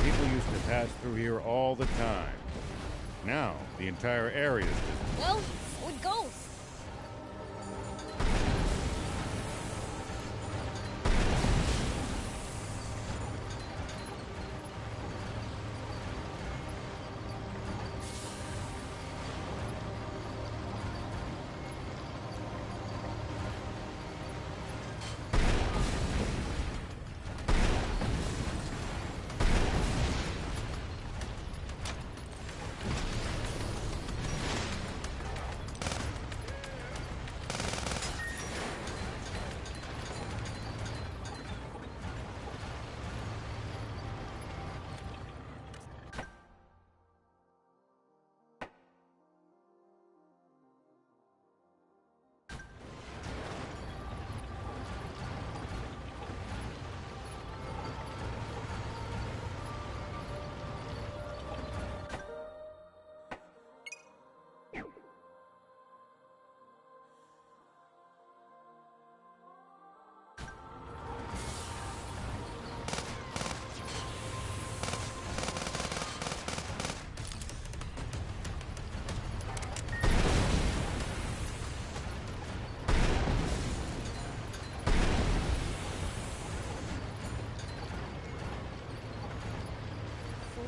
People used to pass through here all the time. Now, the entire area is just... Well, so it goes.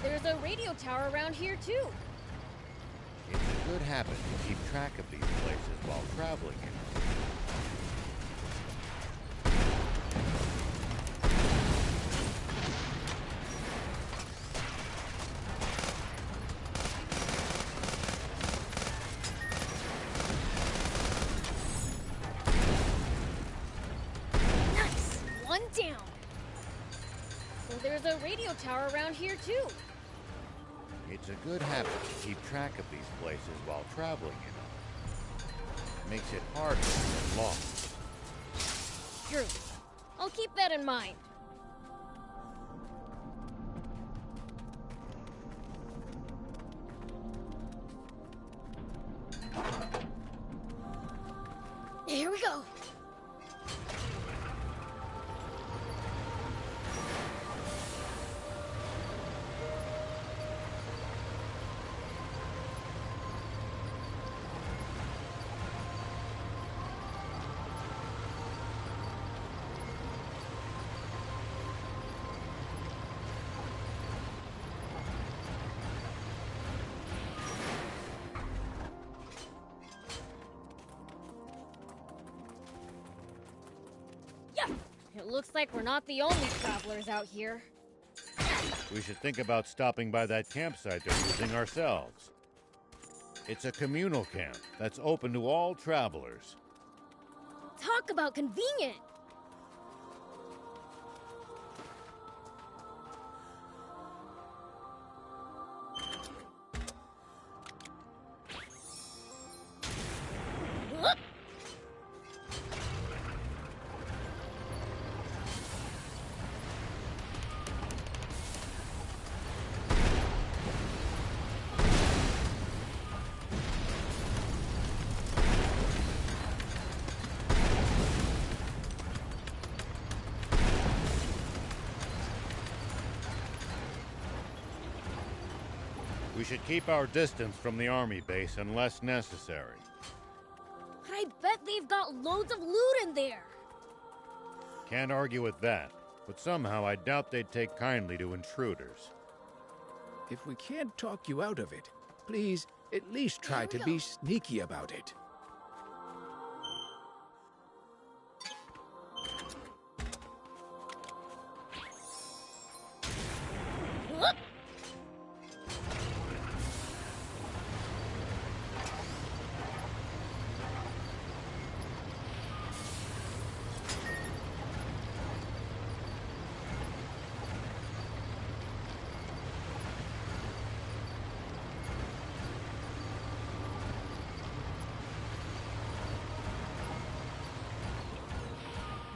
There's a radio tower around here, too. It's a good habit to keep track of these places while traveling, you know. Nice! One down. So there's a radio tower around here, too. It's a good habit to keep track of these places while traveling, you know. Makes it harder to get lost. True. I'll keep that in mind. Here we go. It looks like we're not the only travelers out here. We should think about stopping by that campsite they're using ourselves. It's a communal camp that's open to all travelers. Talk about convenient! We should keep our distance from the army base unless necessary. But I bet they've got loads of loot in there. Can't argue with that, but somehow I doubt they'd take kindly to intruders. If we can't talk you out of it, please at least try to be sneaky about it. Whoop!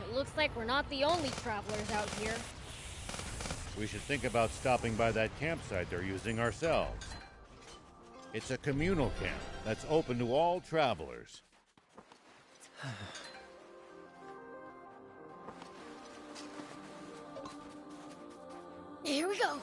It looks like we're not the only travelers out here. We should think about stopping by that campsite they're using ourselves. It's a communal camp that's open to all travelers. Here we go.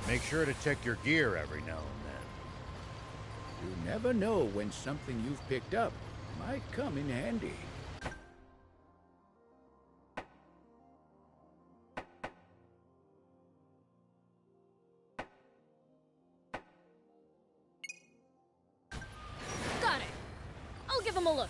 Make sure to check your gear every now and then. You never know when something you've picked up might come in handy. Got it. I'll give him a look.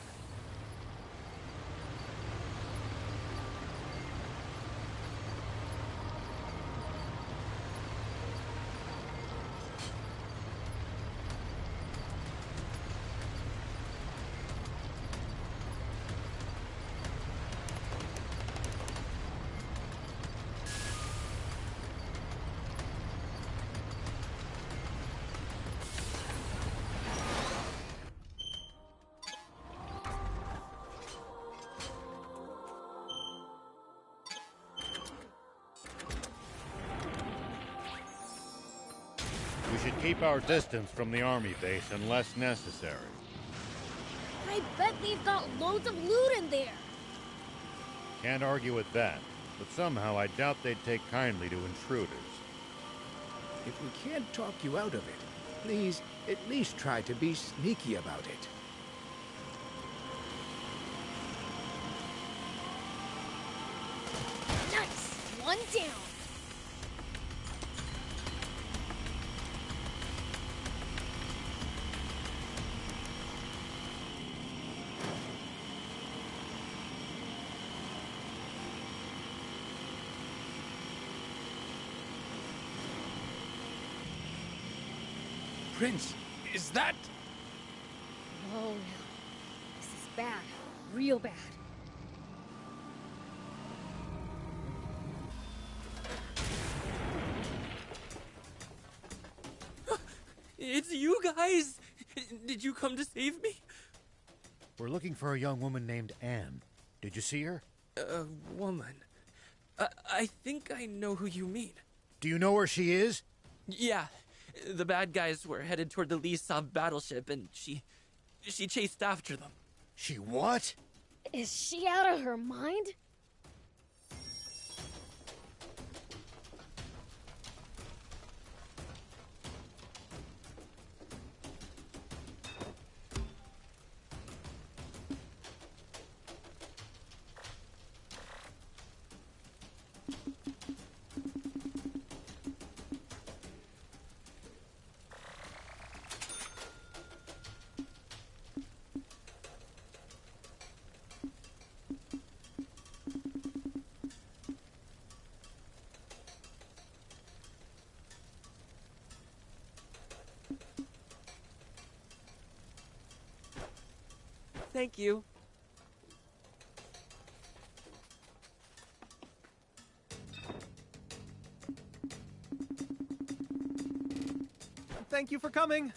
We should keep our distance from the army base unless necessary. I bet they've got loads of loot in there. Can't argue with that, but somehow I doubt they'd take kindly to intruders. If we can't talk you out of it, please at least try to be sneaky about it. Nice. One down. Prince, is that... Oh no. This is bad. Real bad. It's you guys! Did you come to save me? We're looking for a young woman named Anne. Did you see her? A woman. I think I know who you mean. Do you know where she is? Yeah, the bad guys were headed toward the Lisov battleship and she chased after them. She what? Is she out of her mind? Thank you. Thank you for coming.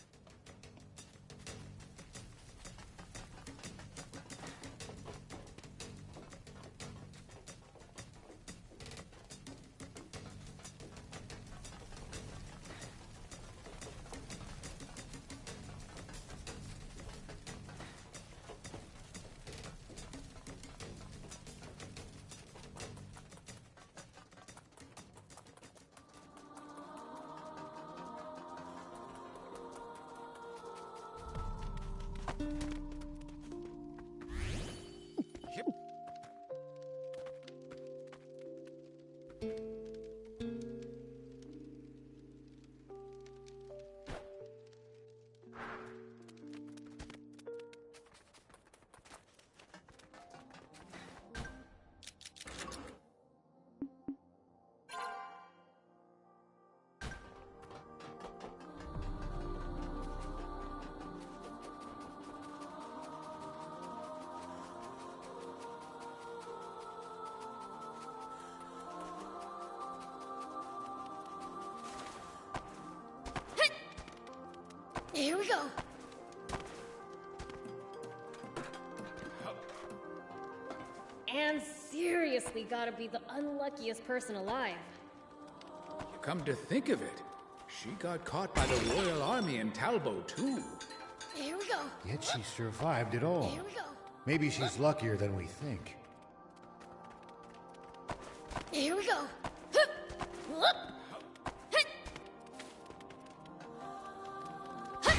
Here we go. And seriously gotta be the unluckiest person alive. Come to think of it, she got caught by the Royal Army in Talbot, too. Here we go. Yet she survived it all. Here we go. Maybe she's luckier than we think. Here we go. Hup! Whoop! Hit! Hup!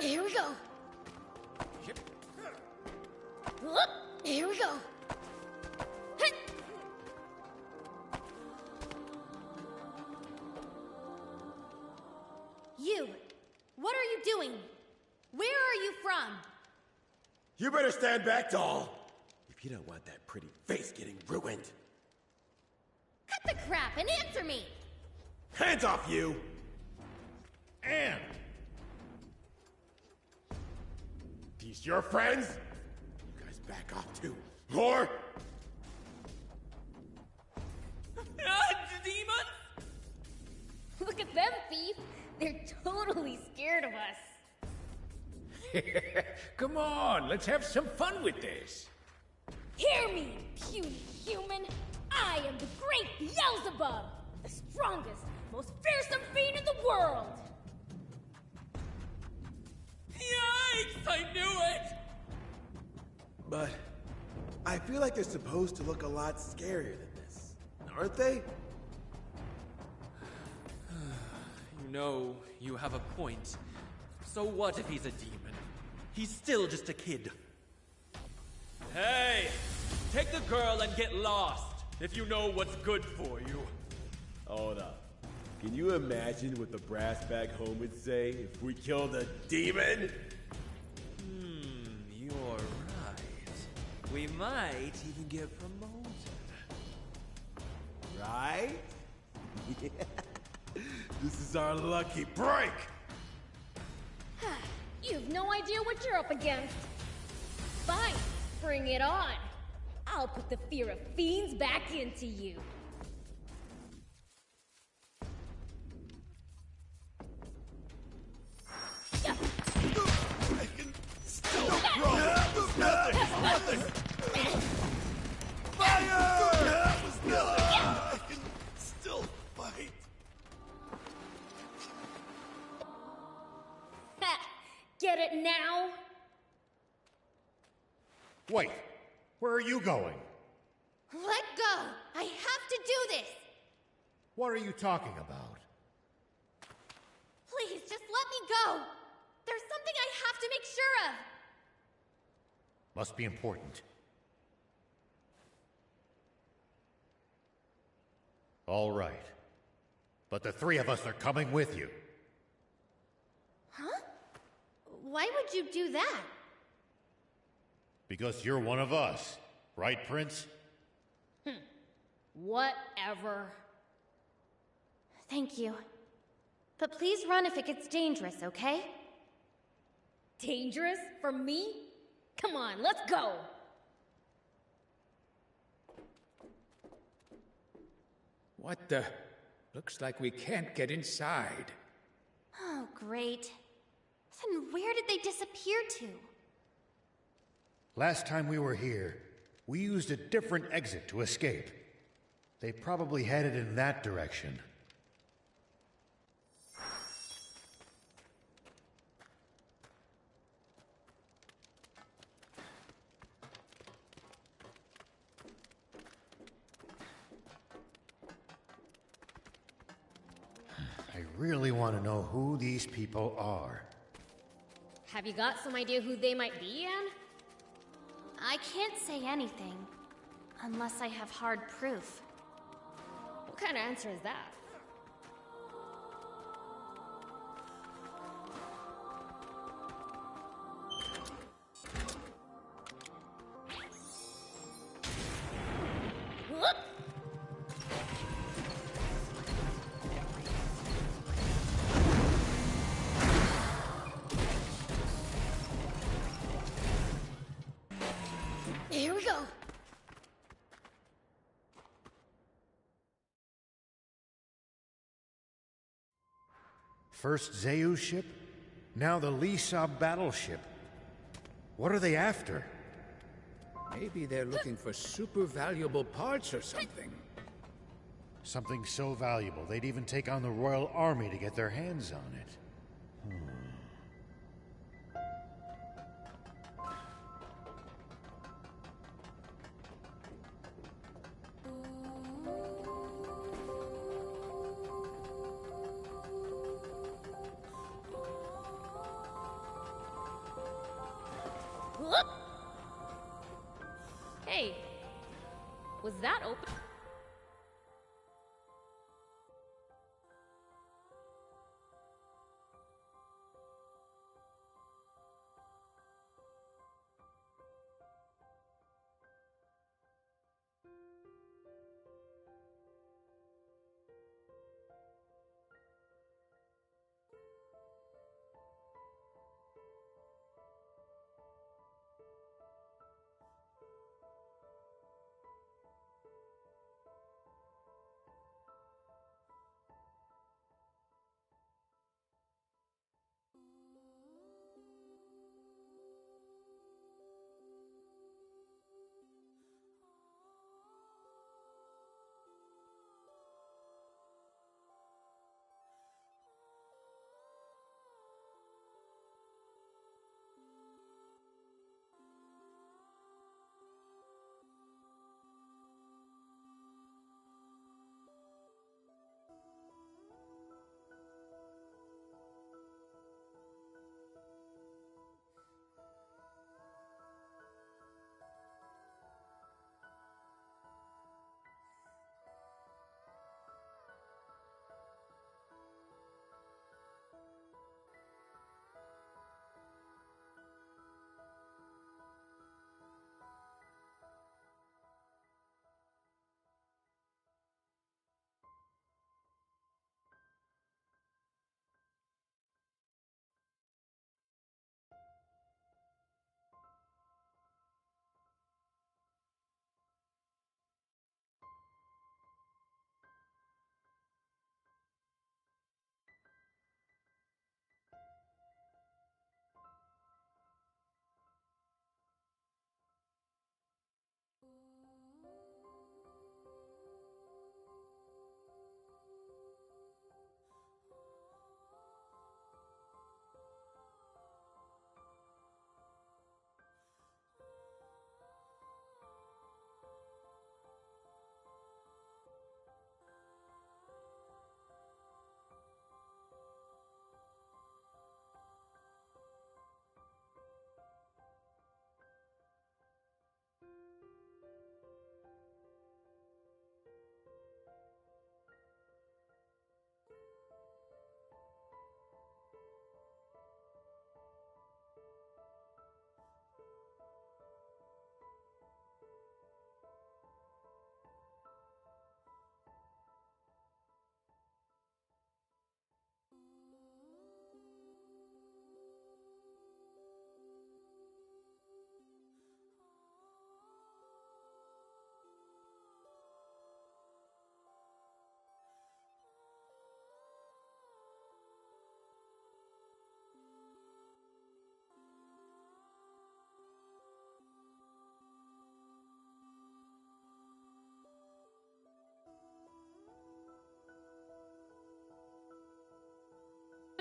Here we go. Whoop! Here we go. Hit! You, what are you doing? Where are you from? You better stand back, doll. If you don't want that pretty face getting ruined. Cut the crap and answer me! Hands off you! Anne! These your friends? You guys back off too. Or Demon! Look at them, thief! They're totally scared of us. Come on, let's have some fun with this. Hear me, puny human! I am the great Beelzebub! The strongest, most fearsome fiend in the world! Yikes! I knew it! But I feel like they're supposed to look a lot scarier than this, aren't they? You know, you have a point. So what if he's a demon? He's still just a kid. Hey! Take the girl and get lost! if you know what's good for you. Hold up. Can you imagine what the brass back home would say if we killed a demon? You're right. We might even get promoted. Right? This is our lucky break! You have no idea what you're up against. Fine, bring it on. I'll put the fear of fiends back into you. I can still throw it! Nothing! Fire! That was nothing! I can still fight. Ha! Get it now? Wait, where are you going? Let go! I have to do this! What are you talking about? Please, just let me go! There's something I have to make sure of! Must be important. All right. But the three of us are coming with you. Huh? Why would you do that? Because you're one of us. Right, Prince? Whatever. Thank you. But please run if it gets dangerous, okay? Dangerous? For me? Come on, let's go! What the? Looks like we can't get inside. Oh, great. Then where did they disappear to? Last time we were here, we used a different exit to escape. They probably headed in that direction. I really want to know who these people are. Have you got some idea who they might be, Anne? I can't say anything. Unless I have hard proof. What kind of answer is that? Whoop! Here we go. First Zeus ship, now the Lisab battleship. What are they after? Maybe they're looking for super valuable parts or something. Something so valuable they'd even take on the royal army to get their hands on it. Whoop! Hey, was that open?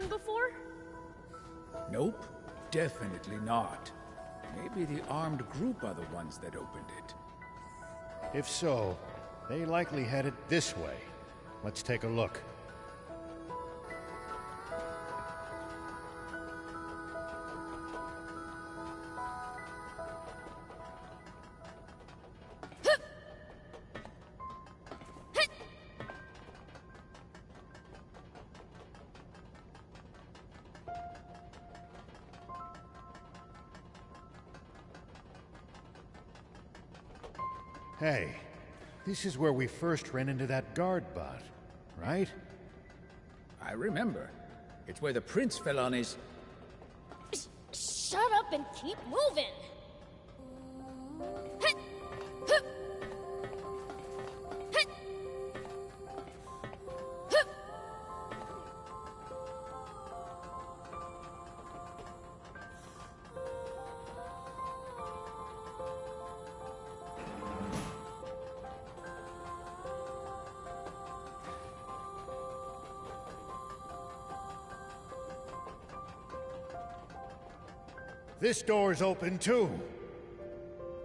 before? Nope, definitely not. Maybe the armed group are the ones that opened it. If so, they likely headed this way. Let's take a look. Hey, this is where we first ran into that guard bot, right? I remember. It's where the prince fell on his... Shut up and keep moving! This door's open too.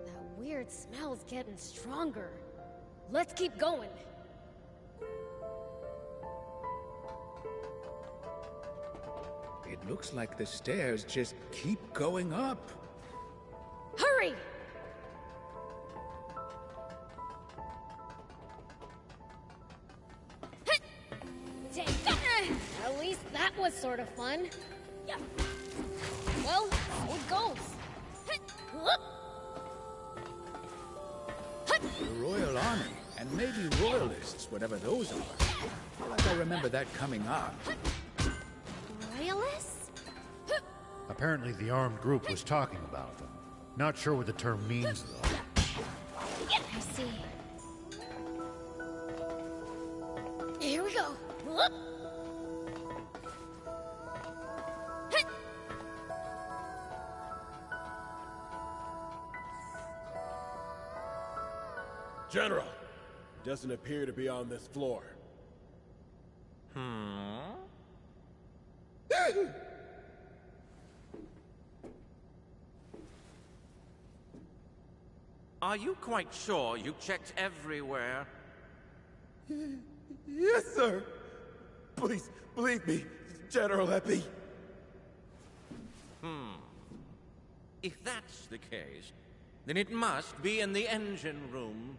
That weird smell's getting stronger. Let's keep going. It looks like the stairs just keep going up. Hurry! At least that was sort of fun. Well, so it goes. The Royal Army, and maybe Royalists, whatever those are. I feel like I remember that coming up. Royalists? Apparently the armed group was talking about them. Not sure what the term means, though. I see. Here we go. General, doesn't appear to be on this floor. Are you quite sure you checked everywhere? Yes, sir. Please, believe me, General Epi. If that's the case, then it must be in the engine room.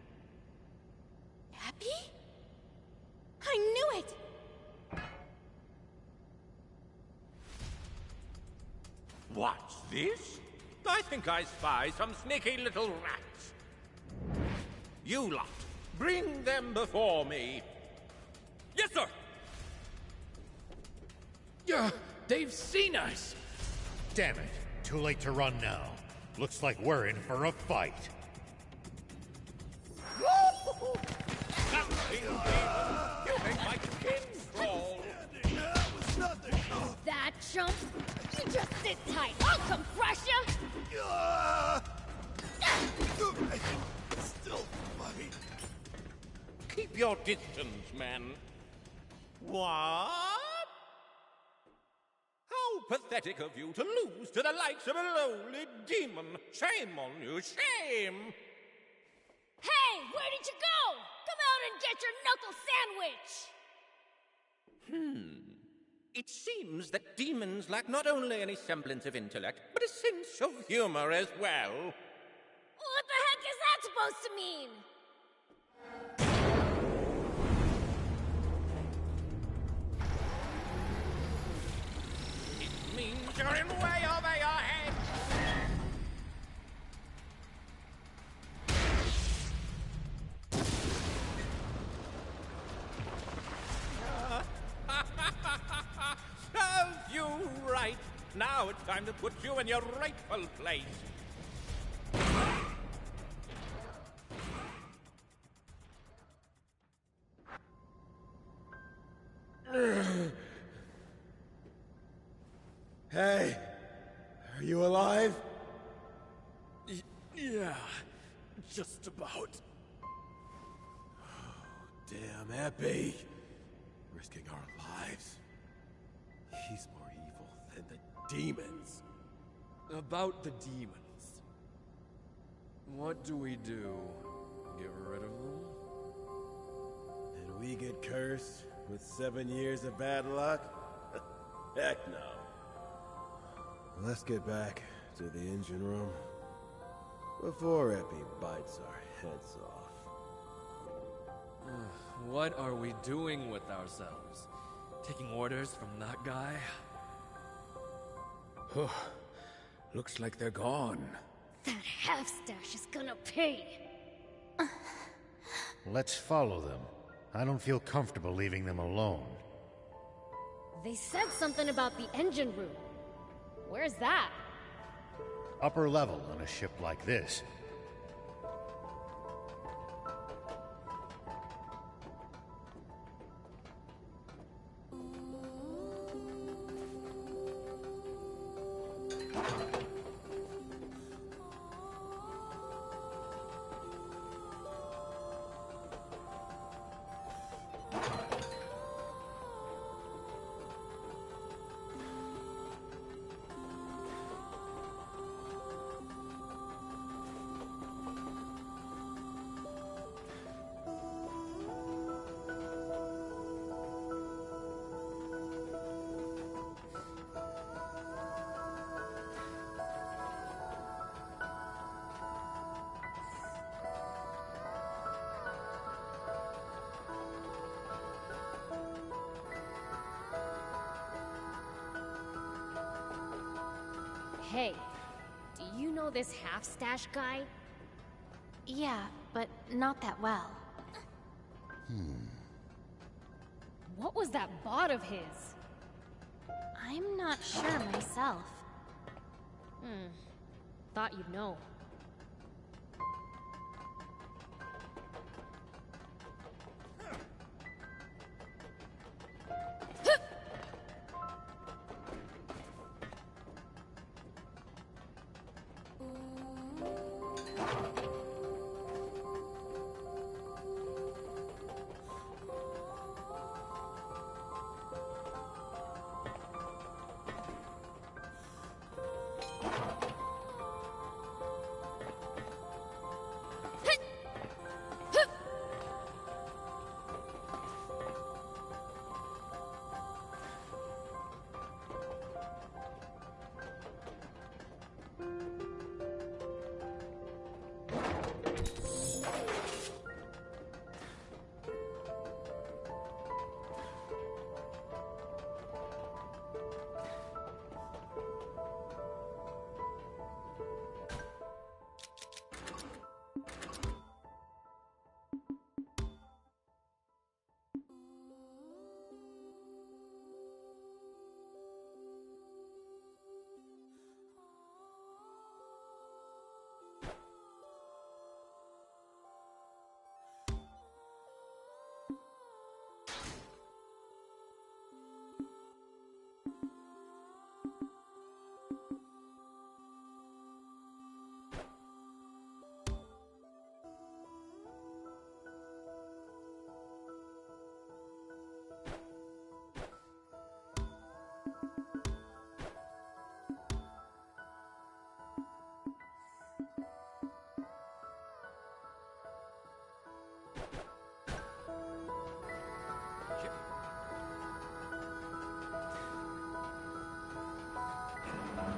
Happy? I knew it! What's this? I think I spy some sneaky little rats. You lot, bring them before me. Yes, sir! Yeah, they've seen us! Damn it. Too late to run now. Looks like we're in for a fight. Something, you make my skin crawl. That chump? You just sit tight. I'll come crush ya! Still fight. Keep your distance, man. What? How pathetic of you to lose to the likes of a lowly demon. Shame on you, shame! Hey, where did you go? Come out and get your knuckle sandwich! It seems that demons lack not only any semblance of intellect, but a sense of humor as well. What the heck is that supposed to mean? It means you're in way over your head. Serves you right. Now it's time to put you in your rightful place. Hey, are you alive? Yeah, just about. Damn, Epi. Risking our lives. He's more evil than the demons. About the demons. What do we do? Get rid of them? And we get cursed with 7 years of bad luck? Heck no. Let's get back to the engine room before Epi bites our heads off. What are we doing with ourselves? Taking orders from that guy? Looks like they're gone. That half-stash is gonna pay! Let's follow them. I don't feel comfortable leaving them alone. They said something about the engine room. Where's that? Upper level on a ship like this. Hey, do you know this half-stash guy? Yeah, but not that well. What was that bot of his? I'm not sure myself. Thought you'd know.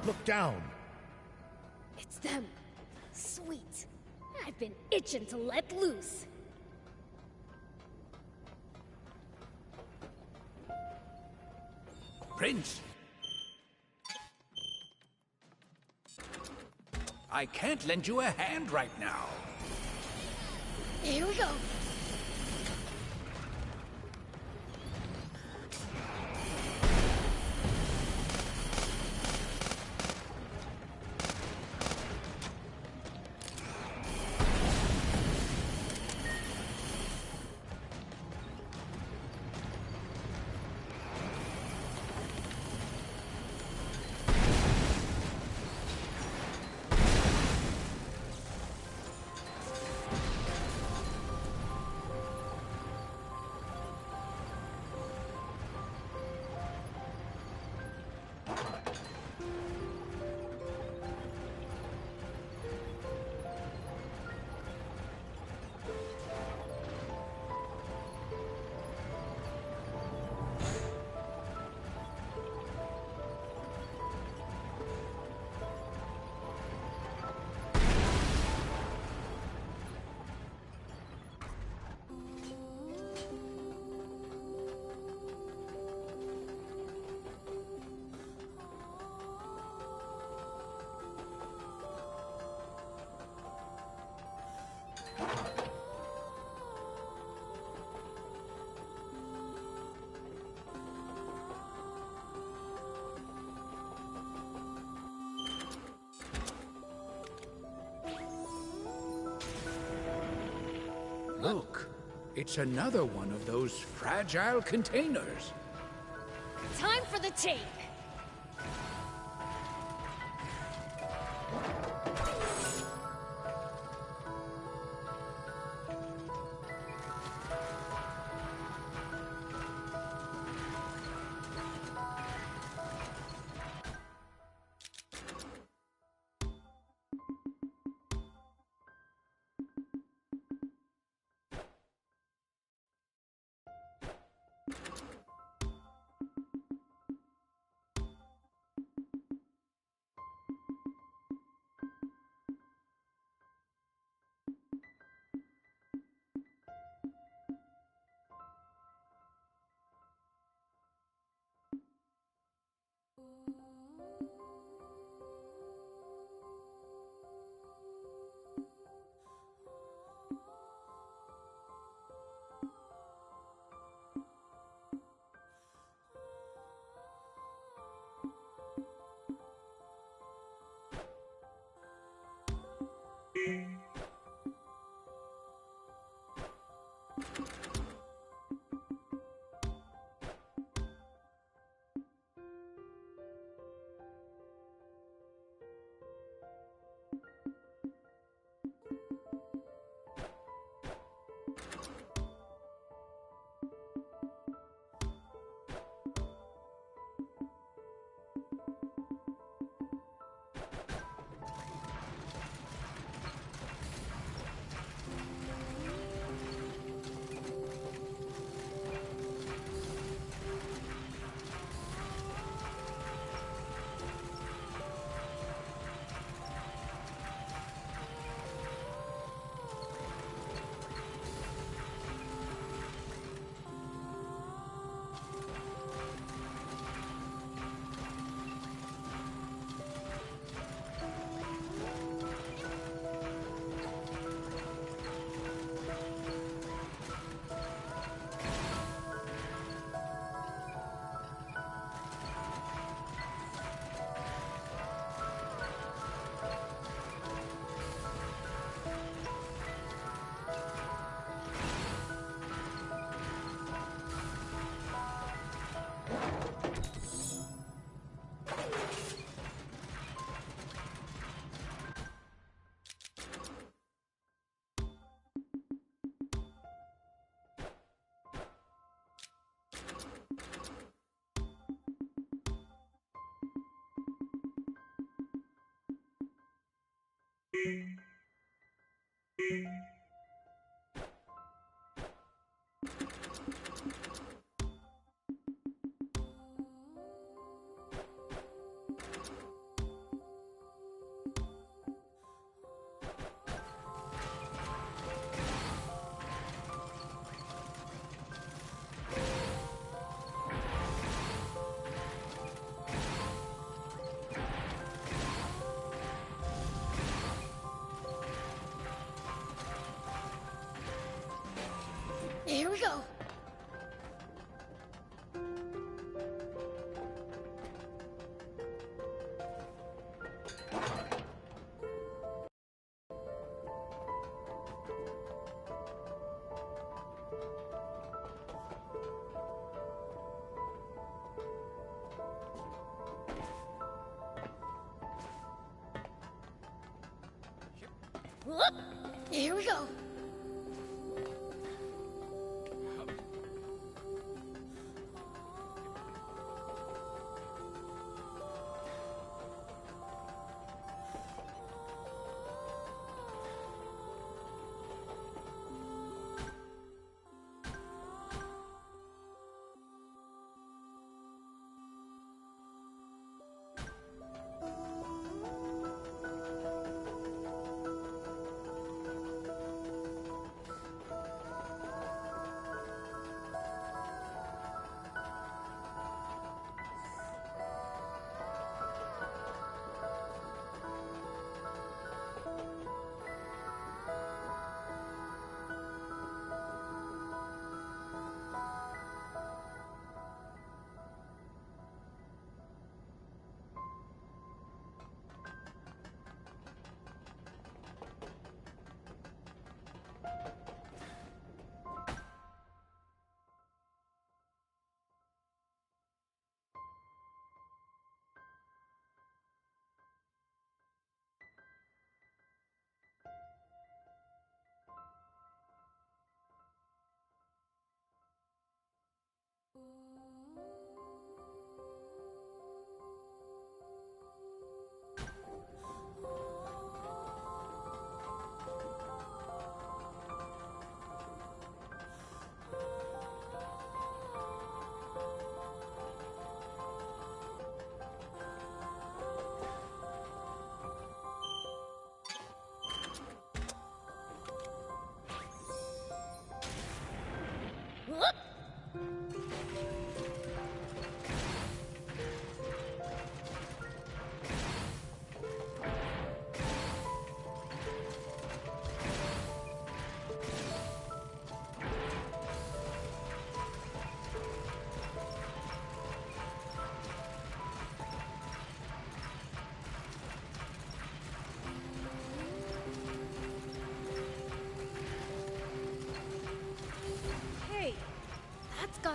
Look down! It's them. Sweet. I've been itching to let loose. Prince! I can't lend you a hand right now. Here we go. Look, it's another one of those fragile containers. Time for the tape! Here we go. Whoop. Here we go.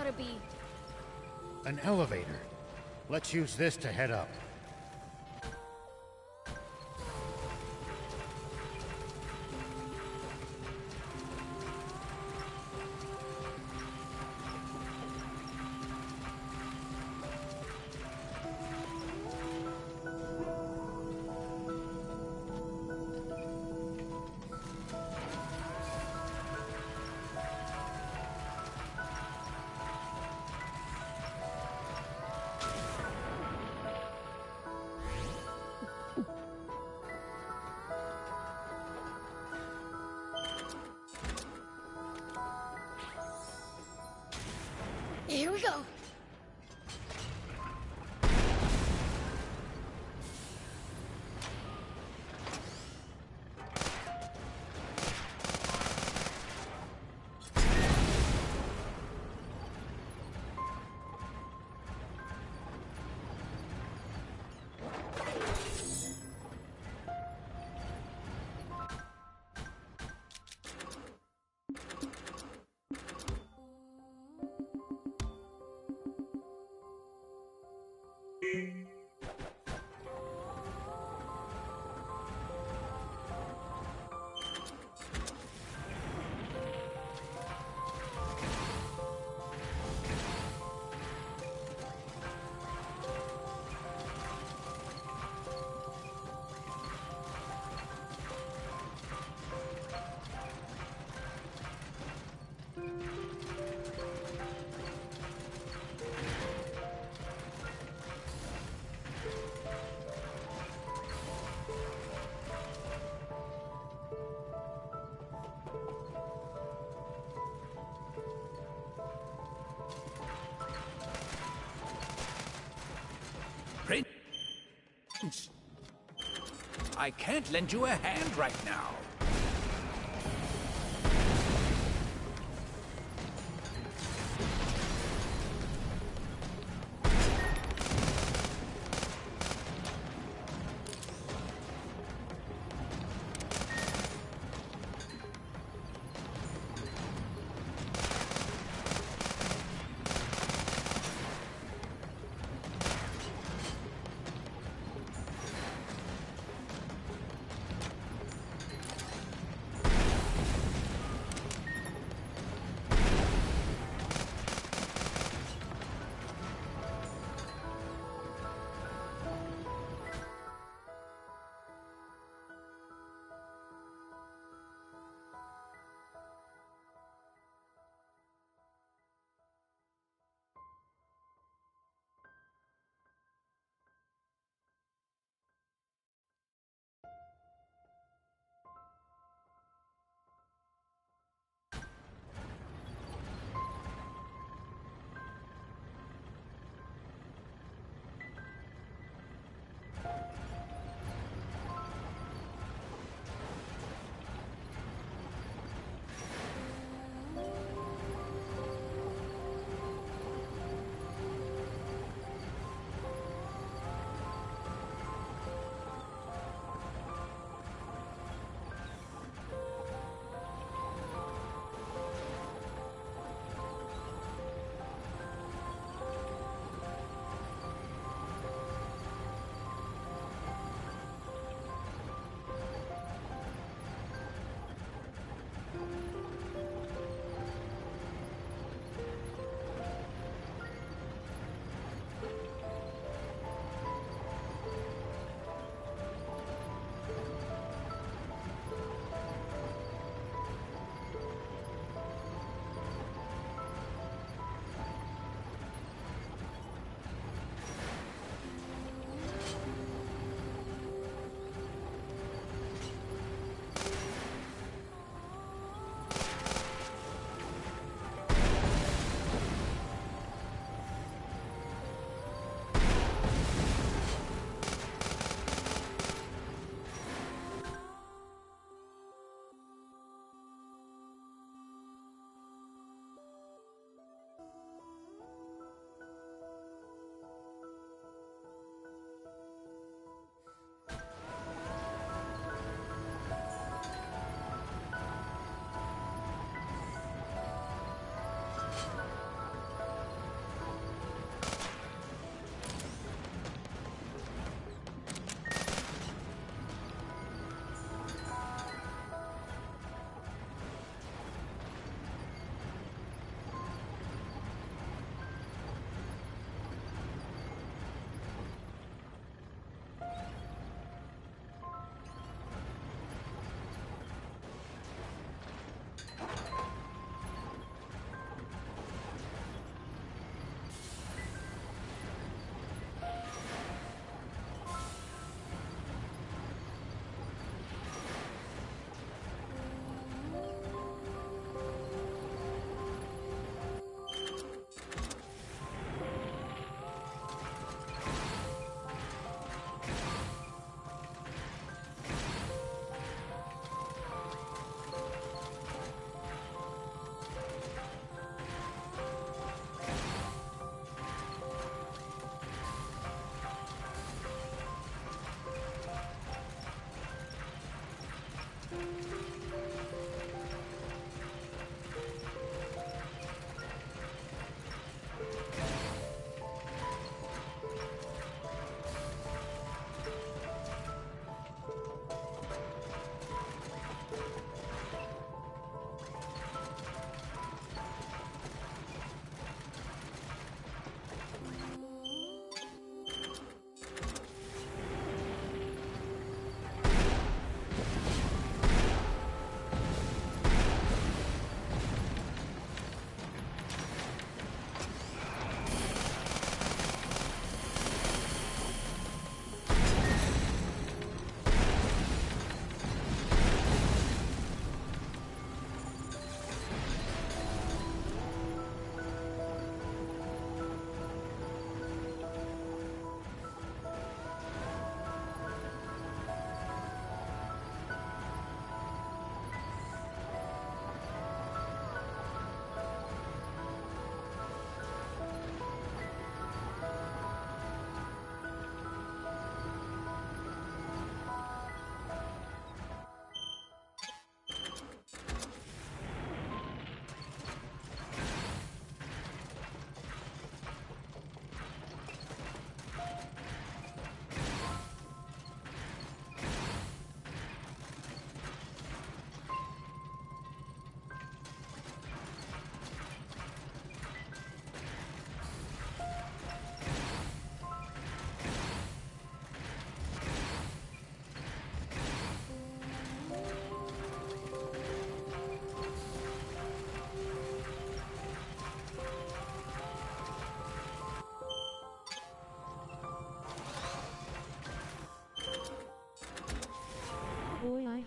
gotta be... An elevator. Let's use this to head up. Here we go. Prince, I can't lend you a hand right now.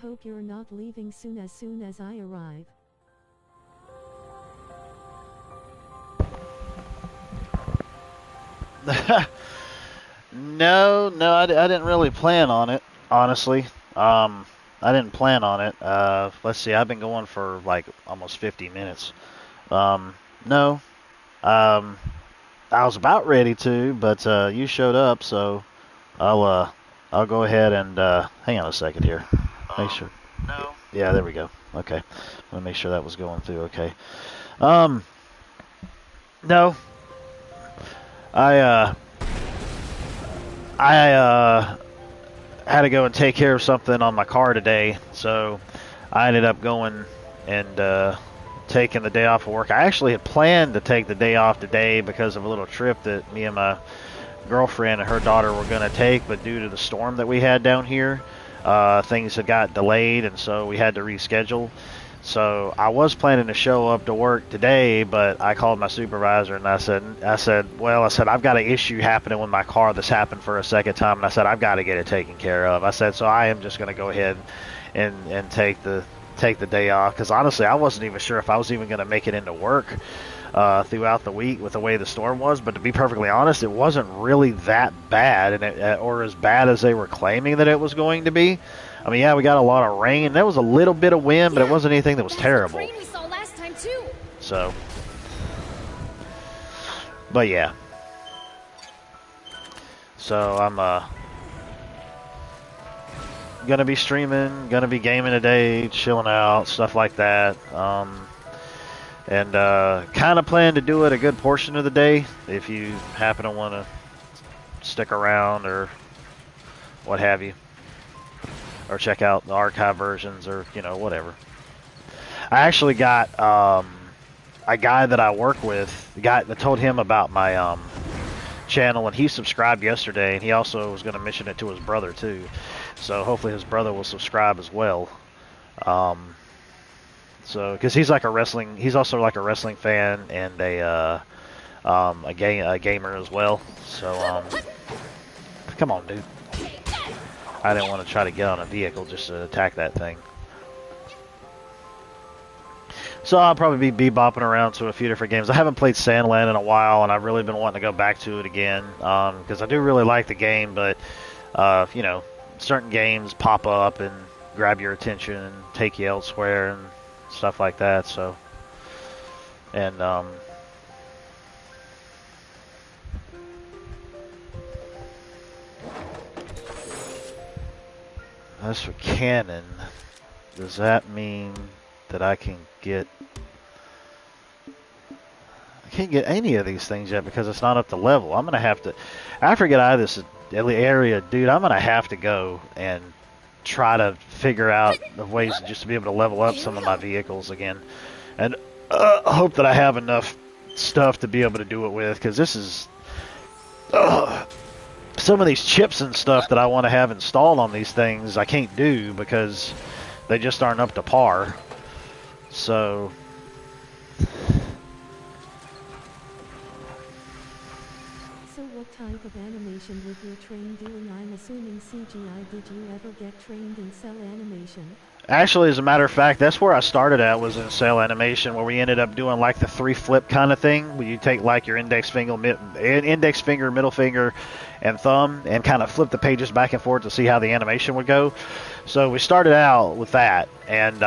hope you're not leaving soon as I arrive. No, I didn't really plan on it, honestly. I didn't plan on it. Let's see, I've been going for like almost 50 minutes. No, I was about ready to, but you showed up, so I'll go ahead and hang on a second here. Make sure. No. Yeah, there we go. Okay, let me make sure that was going through. Okay. No. I had to go and take care of something on my car today, so I ended up going and taking the day off of work. I actually had planned to take the day off today because of a little trip that me and my girlfriend and her daughter were going to take, but due to the storm that we had down here, things had got delayed, and so we had to reschedule. So I was planning to show up to work today, but I called my supervisor and I said, I've got an issue happening with my car that's happened for a second time, and I said, I've got to get it taken care of. I said, so I am just going to go ahead and take the day off, because honestly, I wasn't even sure if I was even going to make it into work throughout the week with the way the storm was. But to be perfectly honest, it wasn't really that bad, or as bad as they were claiming that it was going to be. I mean, yeah, we got a lot of rain. There was a little bit of wind, but it wasn't anything that was terrible. Rain we saw last time too. So, but yeah. So I'm gonna be streaming, gonna be gaming today, chilling out, stuff like that. And kind of plan to do it a good portion of the day. If you happen to want to stick around or what have you, or check out the archive versions, or whatever. I actually got a guy that I work with, the guy that told him about my channel, and he subscribed yesterday, and he also was going to mention it to his brother too. So hopefully his brother will subscribe as well. So because he's also like a wrestling fan and a gamer as well. So come on, dude. I didn't want to try to get on a vehicle just to attack that thing. So I'll probably be bebopping around to a few different games. I haven't played Sandland in a while, and I've really been wanting to go back to it again, because I do really like the game, but certain games pop up and grab your attention and take you elsewhere and stuff like that. So, and as for canon, does that mean that I can't get any of these things yet because it's not up to level? I'm gonna have to, after I get out of this area, dude, I'm gonna have to go and try to figure out the ways just to be able to level up some of my vehicles again, and hope that I have enough stuff to be able to do it with, because this is some of these chips and stuff that I want to have installed on these things I can't do because they just aren't up to par. So what type of animation was your train doing? I'm assuming CGI. Did you ever get trained in cell animation? Actually, as a matter of fact, that's where I started at, was in cell animation, where we ended up doing like the 3 flip kind of thing, where you take like your index finger, middle finger, and thumb, and kind of flip the pages back and forth to see how the animation would go. So we started out with that, and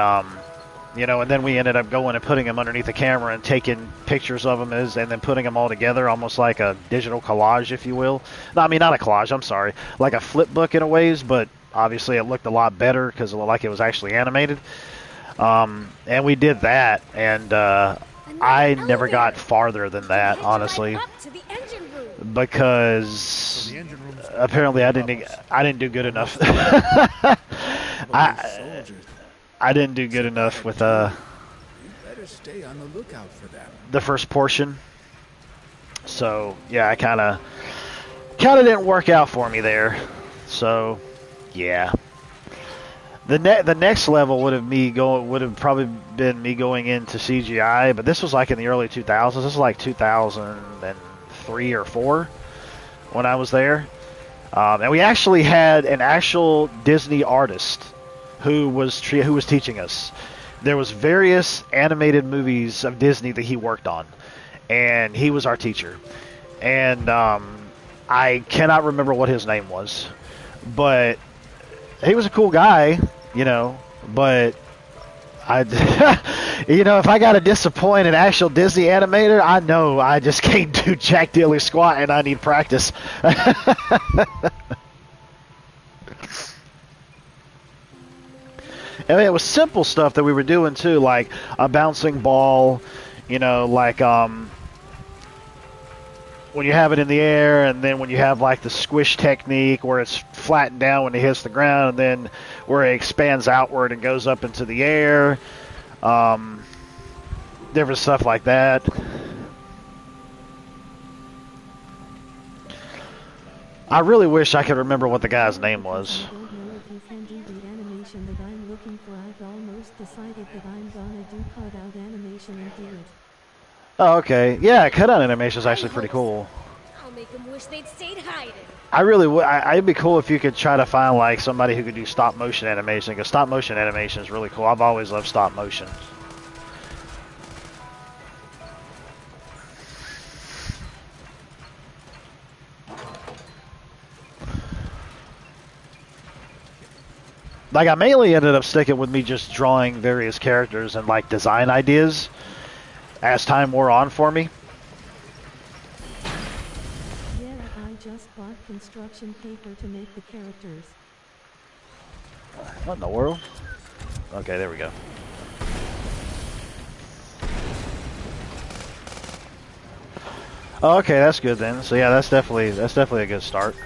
and then we ended up going and putting them underneath the camera and taking pictures of them and then putting them all together, almost like a digital collage, if you will. No, I mean, not a collage, I'm sorry. Like a flip book in a ways, but obviously it looked a lot better because it looked like it was actually animated. And we did that, and I never got farther than that, honestly, because apparently I didn't do good enough. I didn't do good enough with better stay on the lookout for them. The first portion. So yeah, I kind of didn't work out for me there. So yeah, the next level would have probably been me going into CGI, but this was like in the early 2000s. This was like 2003 or 4 when I was there, and we actually had an actual Disney artist who was teaching us. There was various animated movies of Disney that he worked on, and he was our teacher. And I cannot remember what his name was, but he was a cool guy, you know. But I, you know, if I got to disappoint an actual Disney animator, I know I just can't do jack diddly squat, and I need practice. I mean, it was simple stuff that we were doing too, like a bouncing ball, you know, like when you have it in the air, and then when you have like the squish technique where it's flattened down when it hits the ground, and then where it expands outward and goes up into the air. Different stuff like that. I really wish I could remember what the guy's name was. That I'm looking for. I've almost decided that I'm gonna do cutout animation and do it. Oh, okay. Yeah, cutout animation is actually pretty cool. I'll make them wish they'd stayed hiding. I really would. It'd be cool if you could try to find like somebody who could do stop motion animation, because stop motion animation is really cool. I've always loved stop motion. Like, I mainly ended up sticking with me just drawing various characters and, like, design ideas as time wore on for me. Yeah, I just bought construction paper to make the characters. What in the world? Okay, there we go. Oh, okay, that's good then. So yeah, that's definitely a good start.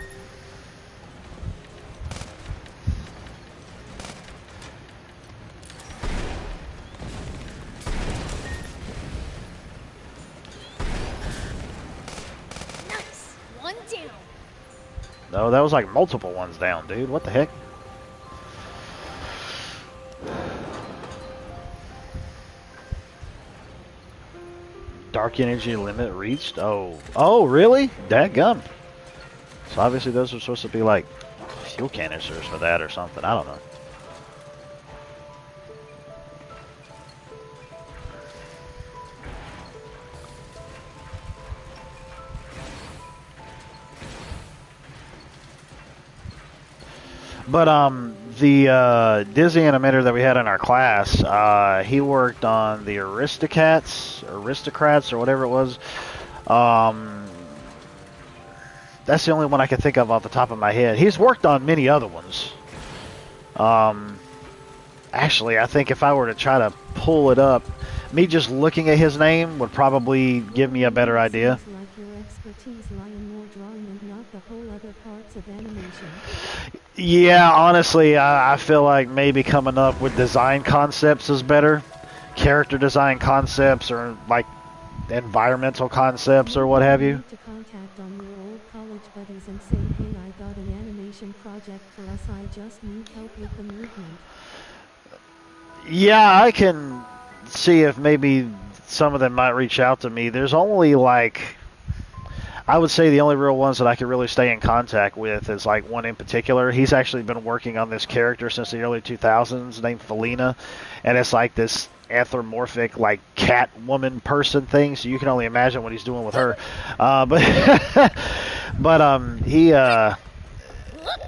No, that was like multiple ones down, dude. What the heck? Dark energy limit reached? Oh. Oh, really? Dadgum. So obviously those are supposed to be like fuel canisters for that or something. I don't know. But the Disney animator that we had in our class, he worked on the Aristocrats, or whatever it was. That's the only one I can think of off the top of my head. He's worked on many other ones. Actually, I think if I were to try to pull it up, me just looking at his name would probably give me a better idea. Like your expertise lie in more drawing and not the whole other parts of animation. Yeah, honestly, I feel like maybe coming up with design concepts is better. Character design concepts, or like environmental concepts, or what have you. To contact on your old college buddies and say, hey, I got an animation project for us. I just need help with the movement. Yeah, I can see if maybe some of them might reach out to me. There's only like, I would say the only real ones that I could really stay in contact with is like one in particular. He's actually been working on this character since the early 2000s named Felina, and it's like this anthropomorphic like cat woman person thing, so you can only imagine what he's doing with her. But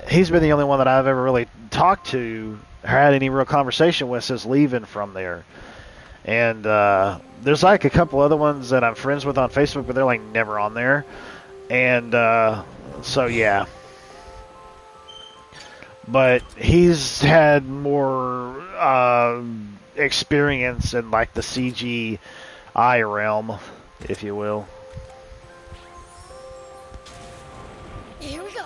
he's been the only one that I've ever really talked to or had any real conversation with since leaving from there. And there's like a couple other ones that I'm friends with on Facebook, but they're like never on there. And so yeah. But he's had more experience in like the CGI realm, if you will. Here we go.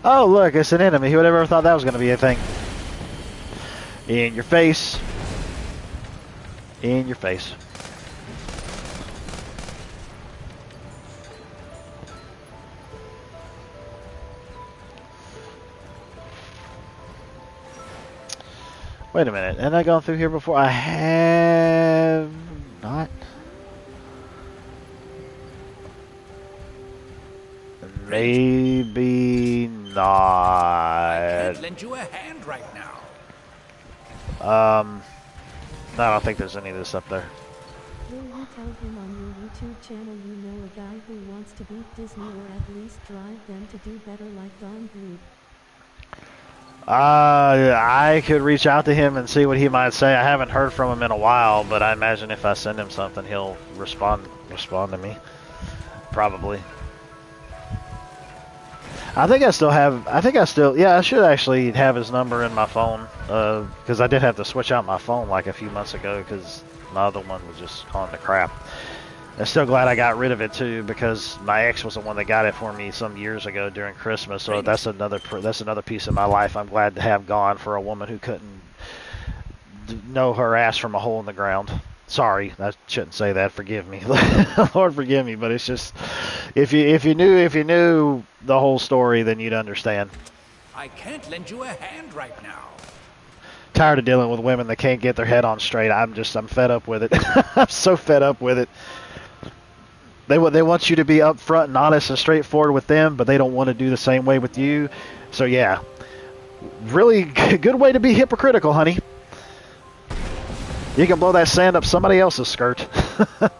Oh, look, it's an enemy. Who would ever thought that was going to be a thing? In your face. In your face. Wait a minute. Have I gone through here before? I have not. Maybe not. I can't lend you a hand right now. No, I don't think there's any of this up there. Will you tell him on your YouTube channel you know a guy who wants to beat Disney or at least drive them to do better like Don Bluth? I could reach out to him and see what he might say. I haven't heard from him in a while, but I imagine if I send him something, he'll respond to me. Probably. I should actually have his number in my phone, because I did have to switch out my phone like a few months ago because my other one was just going to crap. I'm still glad I got rid of it too, because my ex was the one that got it for me some years ago during Christmas. So that's another piece of my life I'm glad to have gone for a woman who couldn't know her ass from a hole in the ground. Sorry, I shouldn't say that. Forgive me, Lord, forgive me. But it's just, if you knew the whole story, then you'd understand. I can't lend you a hand right now. Tired of dealing with women that can't get their head on straight. I'm fed up with it. I'm so fed up with it. They want you to be upfront and honest and straightforward with them, but they don't want to do the same way with you. So yeah, really good way to be hypocritical, honey. You can blow that sand up somebody else's skirt. A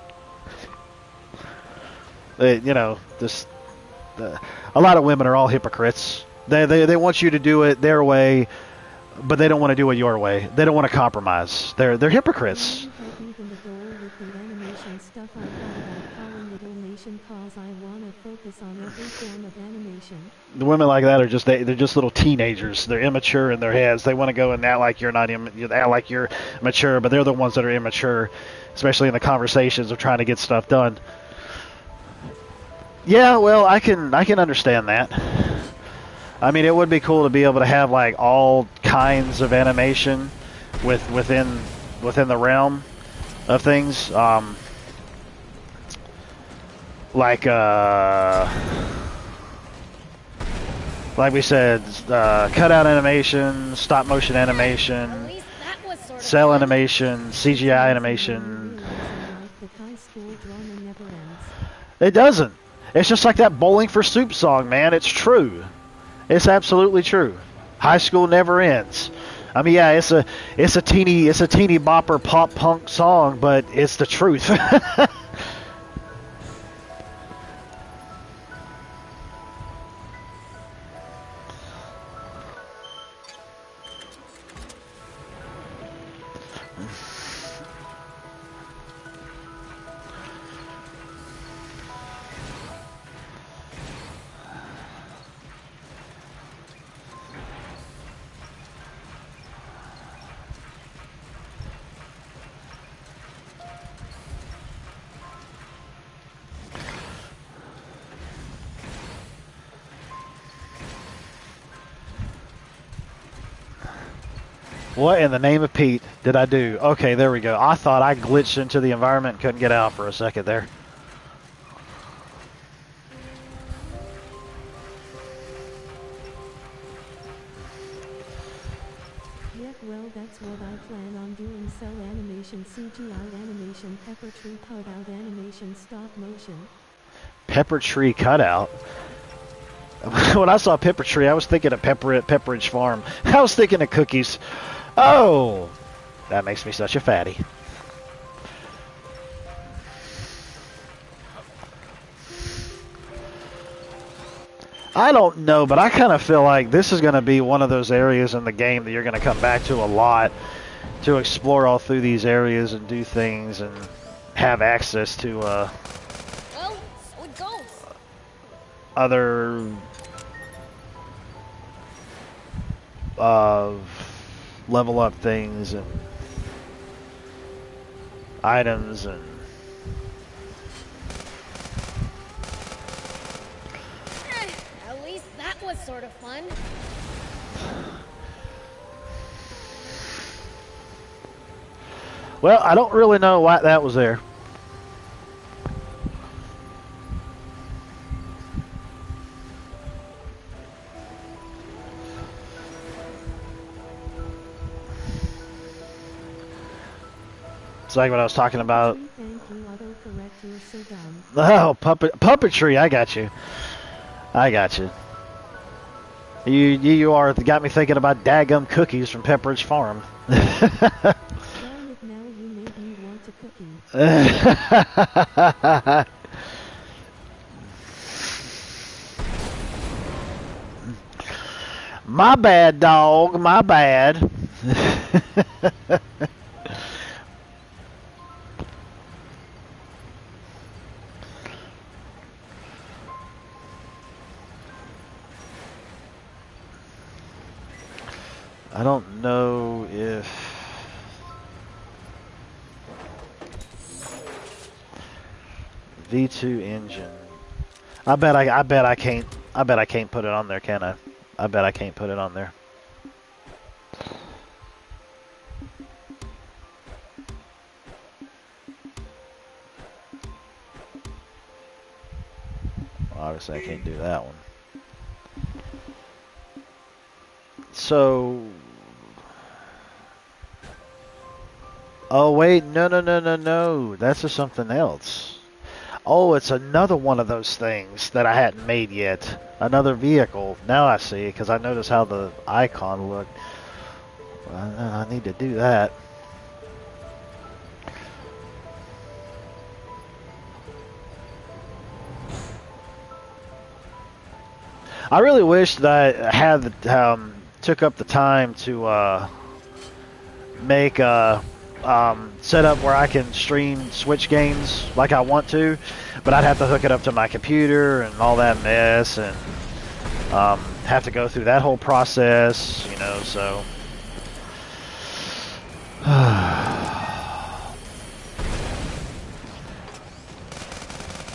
lot of women are all hypocrites. They want you to do it their way, but they don't want to do it your way. They don't want to compromise. They're hypocrites. The women like that are just they're just little teenagers. They're immature in their heads. They want to go and act like you're mature, but they're the ones that are immature, especially in the conversations of trying to get stuff done. Yeah, well, I can understand that. I mean, it would be cool to be able to have like all kinds of animation within the realm of things. Like we said, cutout animation, stop motion animation, cell animation, CGI animation. It doesn't. It's just like that Bowling for Soup song, man. It's true. It's absolutely true. High school never ends. I mean, yeah, it's a teeny bopper pop punk song, but it's the truth. What in the name of Pete did I do? Okay, there we go. I thought I glitched into the environment and couldn't get out for a second there. Yeah, well, that's what I plan on doing. Cell animation, CGI animation, pepper tree cutout animation, stop motion. Pepper tree cutout? When I saw Pepper Tree, I was thinking of Pepperidge Farm. I was thinking of cookies. Oh, that makes me such a fatty. I don't know, but I kind of feel like this is going to be one of those areas in the game that you're going to come back to a lot to explore all through these areas and do things and have access to well, so it goes. Other level up things and items and At least that was sort of fun. well, I don't really know why that was there. It's like what I was talking about. Oh, puppetry, I got you. I got you. You are got me thinking about daggum cookies from Pepperidge Farm. Darn it, now you made me want a cookie. My bad, dog. My bad. I don't know if V2 engine. I bet I can't put it on there, can I? I bet I can't put it on there. Well, obviously I can't do that one. So, oh wait, no. That's just something else. Oh, it's another one of those things that I hadn't made yet. Another vehicle. Now I see, because I noticed how the icon looked. I need to do that. I really wish that I had took up the time to make a setup where I can stream Switch games like I want to, but I'd have to hook it up to my computer and all that mess, and have to go through that whole process, you know, so.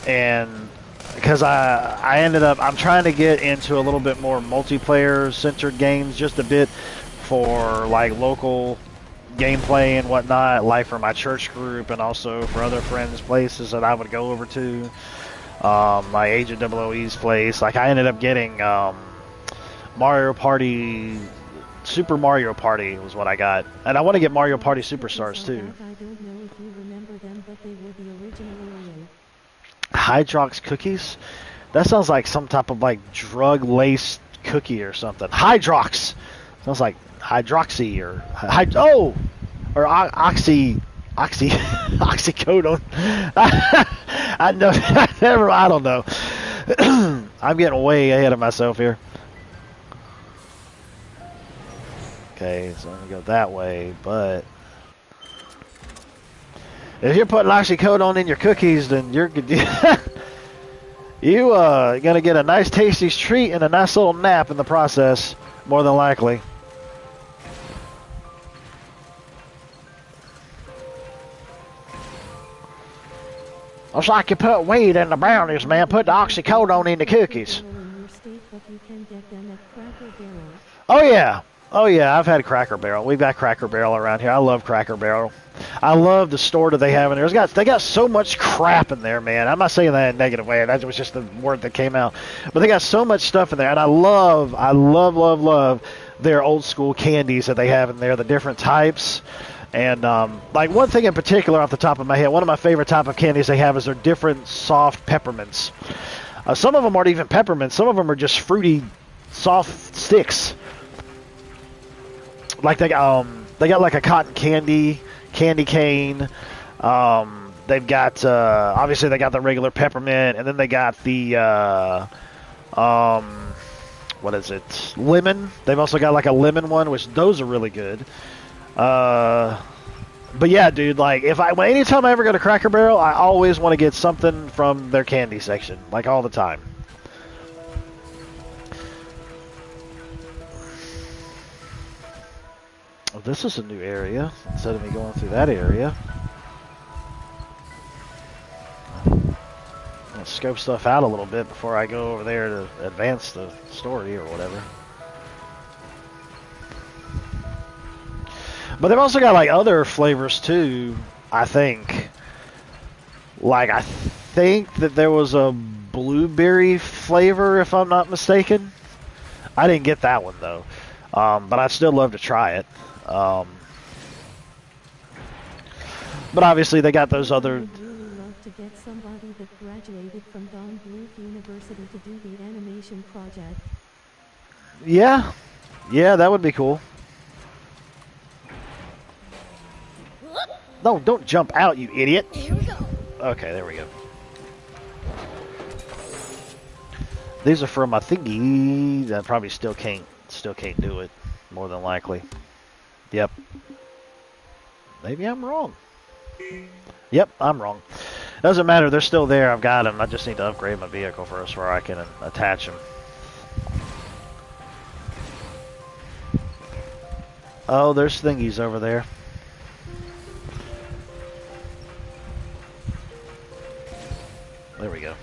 And because I ended up, I'm trying to get into a little bit more multiplayer centered games, just a bit for like local gameplay and whatnot, like for my church group and also for other friends' places that I would go over to. My Agent OOE's place. Like I ended up getting Mario Party, Super Mario Party was what I got. And I want to get Mario Party Superstars too. I don't know if you remember them, but they were the original Oreo. Hydrox cookies? That sounds like some type of like drug-laced cookie or something. Hydrox! Sounds like hydroxy or oxycodone. I don't know. I'm getting way ahead of myself here. Okay, so I'm gonna go that way, but if you're putting oxycodone in your cookies, then you're gonna get a nice tasty treat and a nice little nap in the process, more than likely. It's like you put weed in the brownies, man. Put the oxycodone in the cookies. Oh yeah. Oh yeah, I've had Cracker Barrel. We've got Cracker Barrel around here. I love Cracker Barrel. I love the store that they have in there. They got so much crap in there, man. I'm not saying that in a negative way. That was just the word that came out. But they got so much stuff in there, and I love their old school candies that they have in there, the different types. And like one thing in particular off the top of my head, one of my favorite type of candies they have is their different soft peppermints. Some of them aren't even peppermints. Some of them are just fruity, soft sticks. Like they got like a cotton candy cane. They've got obviously they got the regular peppermint, and then they got the what is it? Lemon. They've also got like a lemon one, which those are really good. But yeah, dude, like anytime I ever go to Cracker Barrel, I always want to get something from their candy section, like all the time. Oh, this is a new area, instead of me going through that area. I'll scope stuff out a little bit before I go over there to advance the story or whatever. But they've also got like other flavors too, I think. Like I think that there was a blueberry flavor, if I'm not mistaken. I didn't get that one though. But I'd still love to try it. But obviously they got those other... I would really love to get somebody that graduated from Don Bluth University to do the animation project. Yeah. Yeah, that would be cool. No, don't jump out, you idiot. Here we go. Okay, there we go. These are for my thingy. I probably still can't do it, more than likely. Yep. Maybe I'm wrong. Yep, I'm wrong. Doesn't matter, they're still there. I've got them. I just need to upgrade my vehicle first where I can attach them. Oh, there's thingies over there. There we go.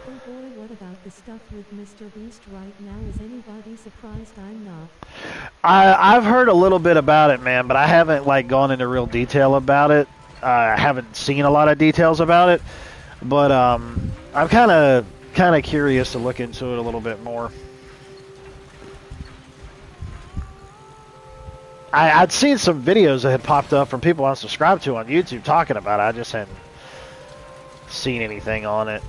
Oh boy, what about the stuff with Mr. Beast right now? Is anybody surprised I'm not? I've heard a little bit about it, man, but I haven't like gone into real detail about it. I haven't seen a lot of details about it, but I'm kind of curious to look into it a little bit more. I'd seen some videos that had popped up from people I subscribed to on YouTube talking about it. I just hadn't seen anything on it.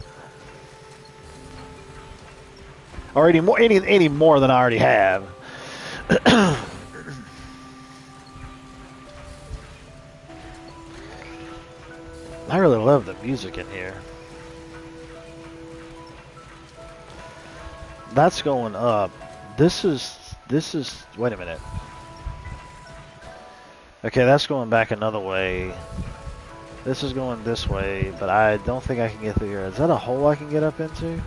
Or any more than I already have. I really love the music in here. That's going up. This is wait a minute. Okay, that's going back another way. This is going this way, but I don't think I can get through here. Is that a hole I can get up into?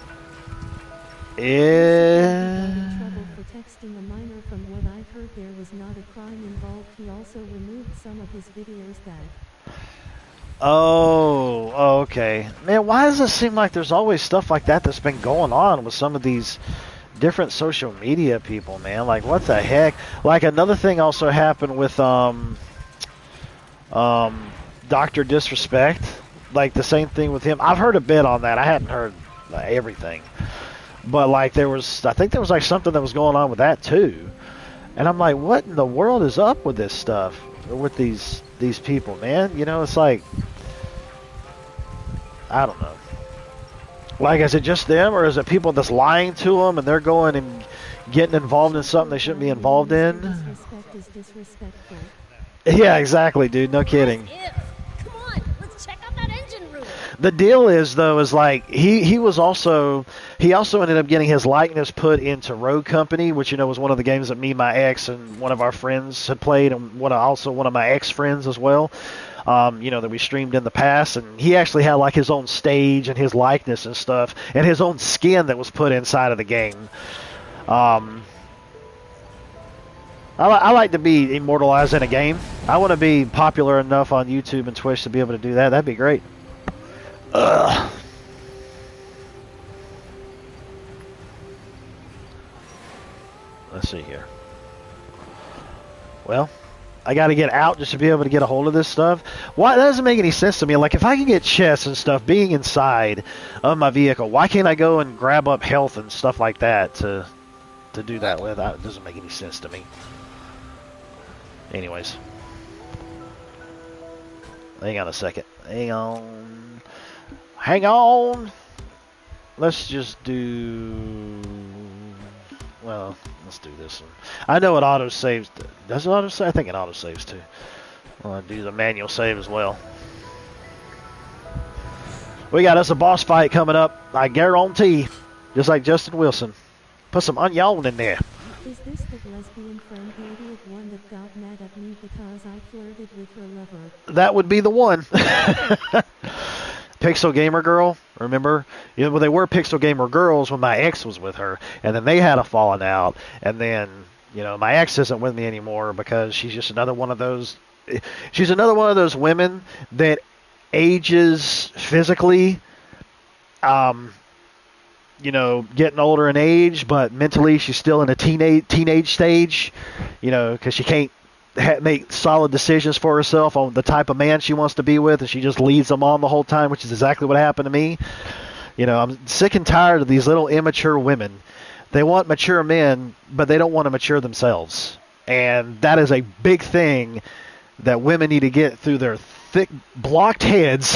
Yeah. Trouble for texting a minor. From what I've heard, there was not a crime involved. He also removed some of his videos that. Oh, okay. Man, why does it seem like there's always stuff like that that's been going on with some of these different social media people, man? Like, what the heck? Like, another thing also happened with Dr. Disrespect. Like, the same thing with him. I've heard a bit on that. I hadn't heard everything. But, like, I think there was, like, something that was going on with that, too. And I'm like, what in the world is up with this stuff? With these people, man? You know, it's like, I don't know. Like, is it just them, or is it people that's lying to them, and they're going and getting involved in something they shouldn't be involved in? Disrespect is disrespectful. Yeah, exactly, dude. No kidding. Come on, let's check out that engine room. The deal is, though, is like he also ended up getting his likeness put into Rogue Company, which, you know, was one of the games that me, my ex, and one of our friends had played, and also one of my ex friends as well. You know, that we streamed in the past, and he actually had like his own stage and his likeness and stuff, and his own skin that was put inside of the game. I like to be immortalized in a game. I want to be popular enough on YouTube and Twitch to be able to do that. That'd be great. Ugh. Let's see here. Well, I got to get out just to be able to get a hold of this stuff. Why? That doesn't make any sense to me. Like, if I can get chests and stuff being inside of my vehicle, why can't I go and grab up health and stuff like that to do that with? That doesn't make any sense to me. Anyways. Hang on a second. Hang on. Hang on. Let's just do... Well, let's do this one. I know it auto saves. Does it auto save? I think it auto saves too. I'll do the manual save as well. We got us a boss fight coming up. I guarantee, just like Justin Wilson. Put some onion in there. Is this the lesbian friend idiot one that got mad at me because I flirted with her lover? That would be the one. Pixel Gamer Girl, remember? You know, well, they were Pixel Gamer Girls when my ex was with her, and then they had a falling out, and then, you know, my ex isn't with me anymore because she's just another one of those. She's another one of those women that ages physically, you know, getting older in age, but mentally she's still in a teenage stage, you know, because she can't make solid decisions for herself on the type of man she wants to be with, and she just leads them on the whole time, which is exactly what happened to me. You know, I'm sick and tired of these little immature women. They want mature men, but they don't want to mature themselves. And that is a big thing that women need to get through their thick, blocked heads.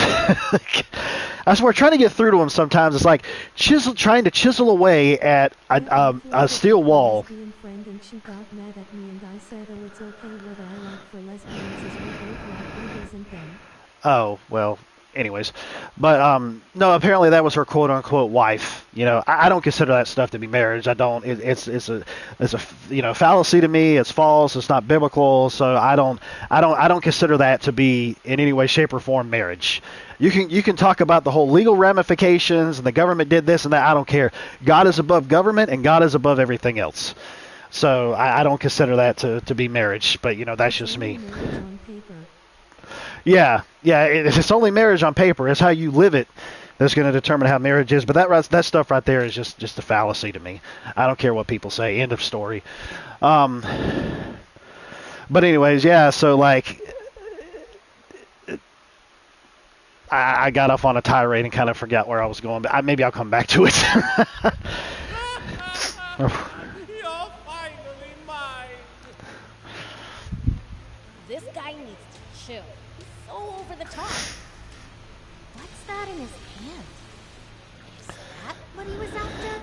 I swear, trying to get through to them sometimes, it's like trying to chisel away at a steel wall. Friend and she got mad at me and I said, oh, it's okay. What I like for lesbians is we both like boobies and them. Oh, well, anyways. But, no, apparently that was her quote-unquote wife. You know, I don't consider that stuff to be marriage. I don't. It's a you know, fallacy to me. It's false. It's not biblical. So I don't consider that to be in any way, shape, or form marriage. You can talk about the whole legal ramifications and the government did this and that. I don't care. God is above government and God is above everything else. So I don't consider that to be marriage. But, you know, that's just me. Yeah, it's only marriage on paper. It's how you live it that's going to determine how marriage is. But that stuff right there is just a fallacy to me. I don't care what people say. End of story. But anyways, yeah, so like I got off on a tirade and kind of forgot where I was going. But maybe I'll come back to it. You're finally mine. This guy needs to chill. He's so over the top. What's that in his hand? Is that what he was after?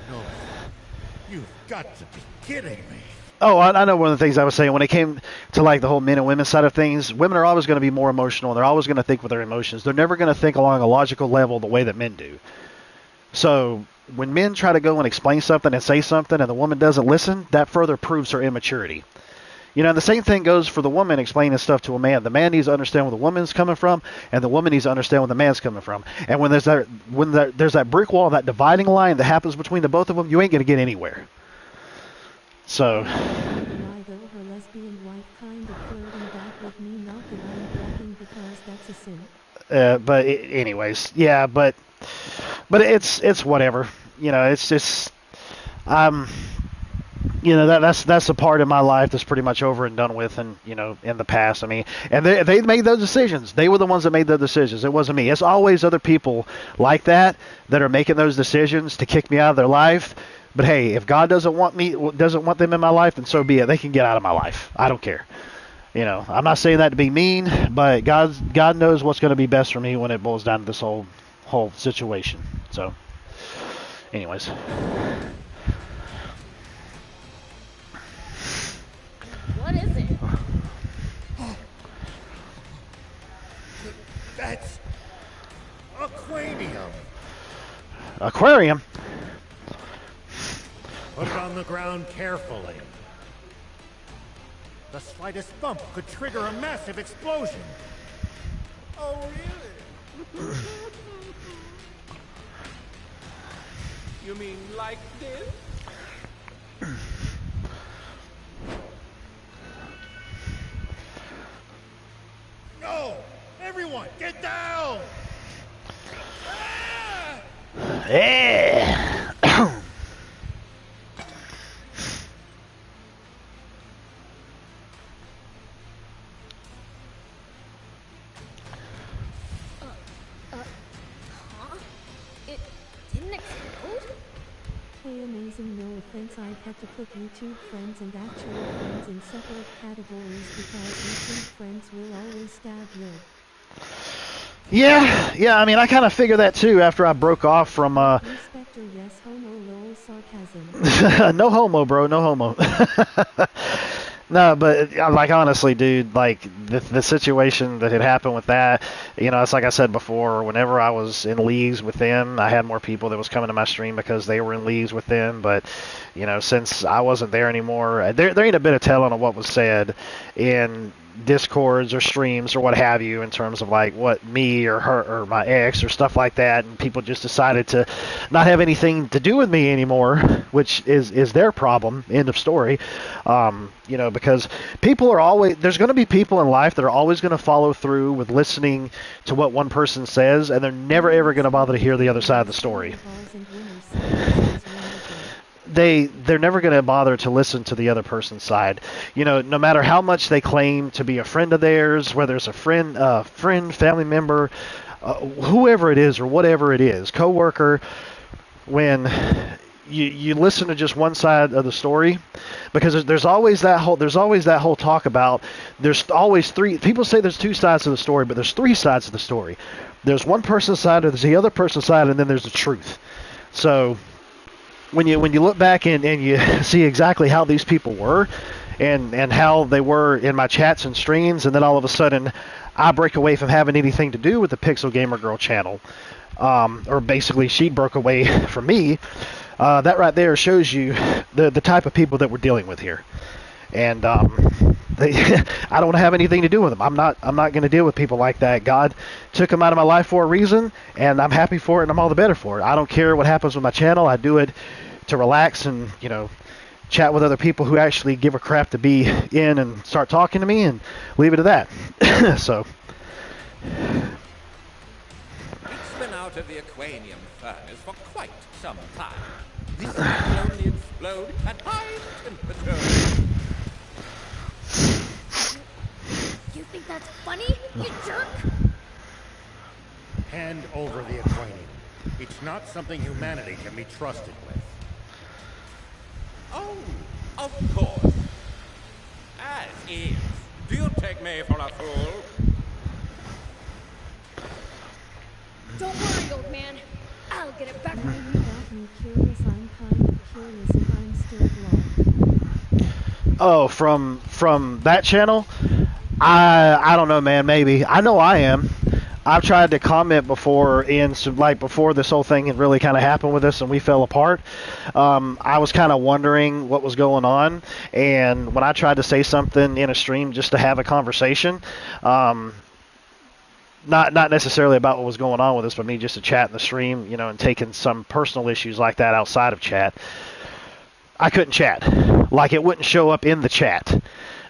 No, you've got to be kidding me. Oh, I know one of the things I was saying when it came to like the whole men and women side of things. Women are always going to be more emotional. They're always going to think with their emotions. They're never going to think along a logical level the way that men do. So when men try to go and explain something and say something and the woman doesn't listen, that further proves her immaturity. You know, the same thing goes for the woman explaining stuff to a man. The man needs to understand where the woman's coming from, and the woman needs to understand where the man's coming from. And when there's that brick wall, that dividing line that happens between the both of them, you ain't going to get anywhere. So. Her lesbian wife kind of flirting back with me, not that I'm bragging because that's a sin. But anyways, yeah, but it's whatever. You know, it's just you know, that's a part of my life that's pretty much over and done with, and you know, in the past. I mean, and they made those decisions. They were the ones that made those decisions. It wasn't me. It's always other people like that are making those decisions to kick me out of their life. But hey, if God doesn't want them in my life, then so be it. They can get out of my life. I don't care. You know, I'm not saying that to be mean, but God knows what's going to be best for me when it boils down to this whole situation. So, anyways. What is it? That's aquarium. Aquarium? Put it on the ground carefully. The slightest bump could trigger a massive explosion. Oh, really? You mean like this? No! Everyone, get down! It didn't explode? Hey, amazing, no offense, I've had to put YouTube friends and actual friends in separate categories because YouTube friends will always stab you. Yeah, I mean, I kind of figured that too after I broke off from, Inspector, yes, homo, lol, sarcasm. no homo, bro, no homo. No, but like honestly, dude, like the situation that had happened with that, you know, it's like I said before. Whenever I was in leagues with them, I had more people that was coming to my stream because they were in leagues with them. But you know, since I wasn't there anymore, there ain't a bit of telling on what was said in discords or streams or what have you in terms of like what me or her or my ex or stuff like that, and people just decided to not have anything to do with me anymore, which is their problem. End of story. You know, because people are always, there's going to be people in life that are always going to follow through with listening to what one person says, and they're never ever going to bother to hear the other side of the story. They're never going to bother to listen to the other person's side. You know, no matter how much they claim to be a friend of theirs, whether it's a friend, family member, whoever it is or whatever it is, coworker, when you listen to just one side of the story, because there's always that whole talk about there's always three. People say there's two sides of the story, but there's three sides of the story. There's one person's side, there's the other person's side, and then there's the truth. So when you look back and you see exactly how these people were, and how they were in my chats and streams, and then all of a sudden I break away from having anything to do with the Pixel Gamer Girl channel, or basically she broke away from me. That right there shows you the type of people that we're dealing with here, and I don't have anything to do with them. I'm not going to deal with people like that. God took them out of my life for a reason, and I'm happy for it, and I'm all the better for it. I don't care what happens with my channel. I do it to relax and chat with other people who actually give a crap to be in and start talking to me, and leave it at that. So. It's been out of the Aquanium furnace for quite some time. This will only explode at high temperature. You think that's funny, you jerk? Hand over the Aquanium. It's not something humanity can be trusted with. Oh, of course. As is. Do you take me for a fool? Don't worry, old man. I'll get it back. Why you got me curious? I'm kind of curious if I'm still blocked. Oh, from that channel? I don't know, man. Maybe. I know I am. I've tried to comment before before this whole thing had really kind of happened with us and we fell apart. I was kind of wondering what was going on, and when I tried to say something in a stream just to have a conversation, not necessarily about what was going on with us, but me just to chat in the stream, and taking some personal issues like that outside of chat, I couldn't chat. Like, it wouldn't show up in the chat,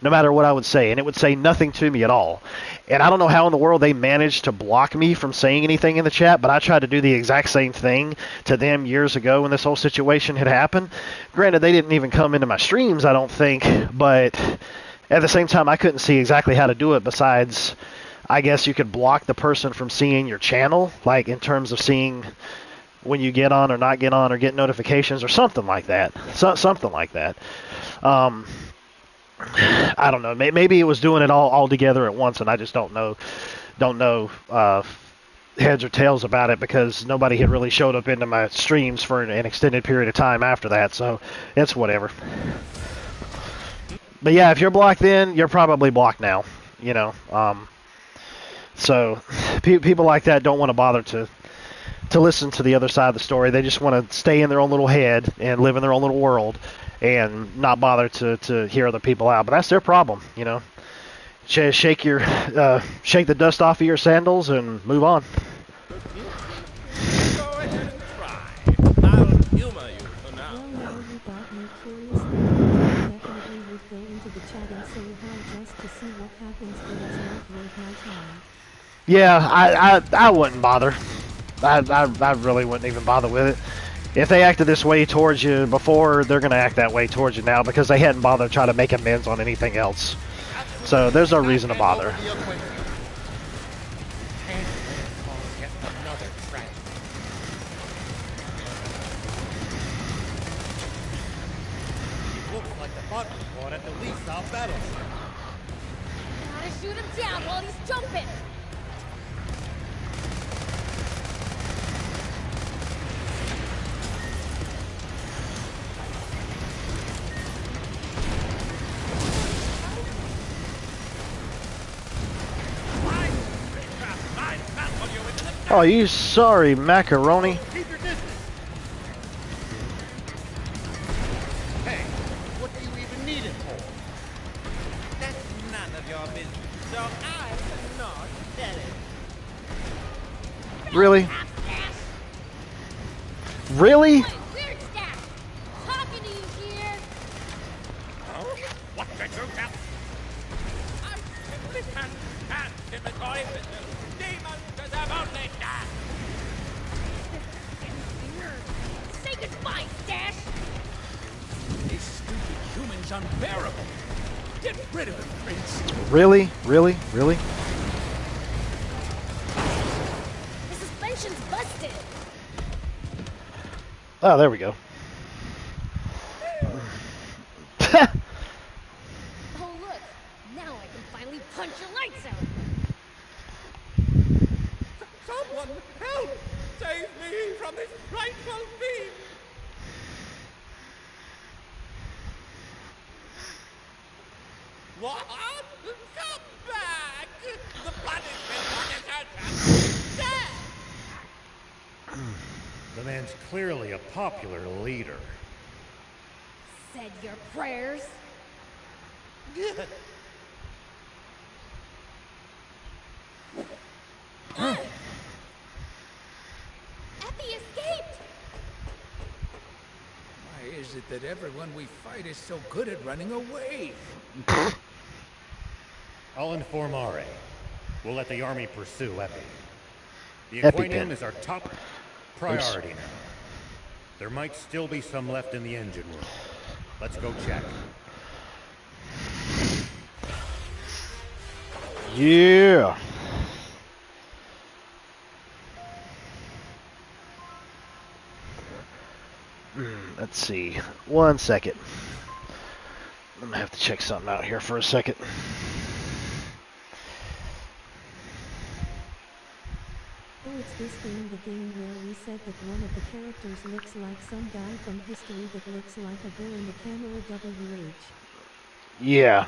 no matter what I would say, and it would say nothing to me at all. And I don't know how in the world they managed to block me from saying anything in the chat, but I tried to do the exact same thing to them years ago when this whole situation had happened. Granted, they didn't even come into my streams, I don't think, but at the same time, I couldn't see exactly how to do it besides, I guess you could block the person from seeing your channel, like in terms of seeing when you get on or not get on or get notifications or something like that. Something like that. I don't know. Maybe it was doing it all together at once, and I just don't know heads or tails about it, because nobody had really showed up into my streams for an extended period of time after that. So it's whatever. But yeah, if you're blocked then, you're probably blocked now. So people like that don't want to bother to listen to the other side of the story. They just want to stay in their own little head and live in their own little world, and not bother to hear other people out. But that's their problem, Shake the dust off of your sandals and move on. Go ahead and try. I'll humor you for now. Well, now you got me curious. Then I definitely would go into the chat and say hi just to see what happens, but it's not worth my time. Yeah, I wouldn't bother. I really wouldn't even bother with it. If they acted this way towards you before, they're going to act that way towards you now, because they hadn't bothered to try to make amends on anything else. So there's no reason to bother. Gotta shoot him down while he's jumping. Oh, you sorry, macaroni. Keep your distance. Hey, what do you even need it for? That's none of your business, so I cannot tell it. Really? Really? Weird stuff. Talking to you here. Oh, what the hell? I simply can't stand inventory business. Demons deserve only that. Say goodbye, Stash. This stupid human's unbearable. Get rid of him, Prince. Really? Really? Really? The suspension's busted. Oh, there we go. Someone help! Save me from this frightful thing! What? Come back! The punishment for desertion! Death! The man's clearly a popular leader. Said your prayers? Effie escaped! Why is it that everyone we fight is so good at running away? I'll inform RA. We'll let the army pursue Epi. The EpiPen. Aquanium is our top priority now. There might still be some left in the engine room. Let's go check. Yeah. Let's see. 1 second. I'm gonna have to check something out here for a second. Oh, it's this thing, the game where we said that one of the characters looks like some guy from history that looks like a girl in the camera WH. Yeah.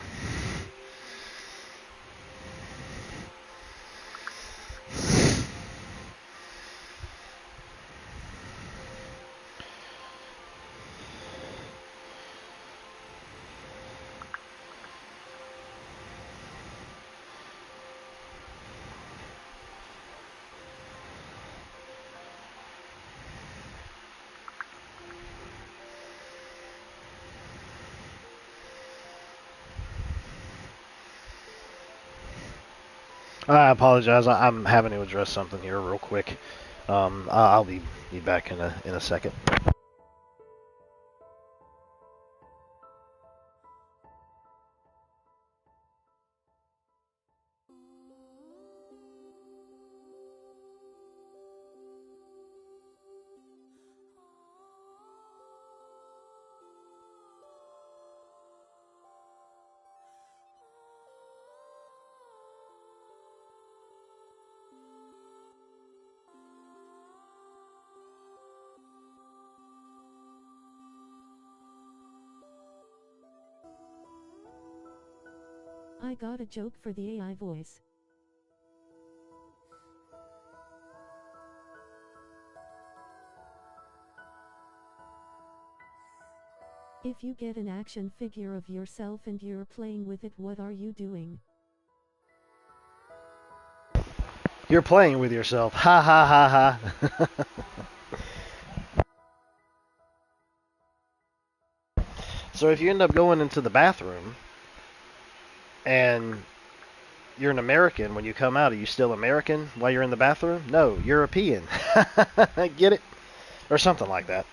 I apologize. I'm having to address something here real quick. I'll be back in a second. I got a joke for the AI voice. If you get an action figure of yourself and you're playing with it, what are you doing? You're playing with yourself. Ha ha ha ha. So if you end up going into the bathroom and you're an American, when you come out, are you still American while you're in the bathroom? No, European. Get it? Or something like that.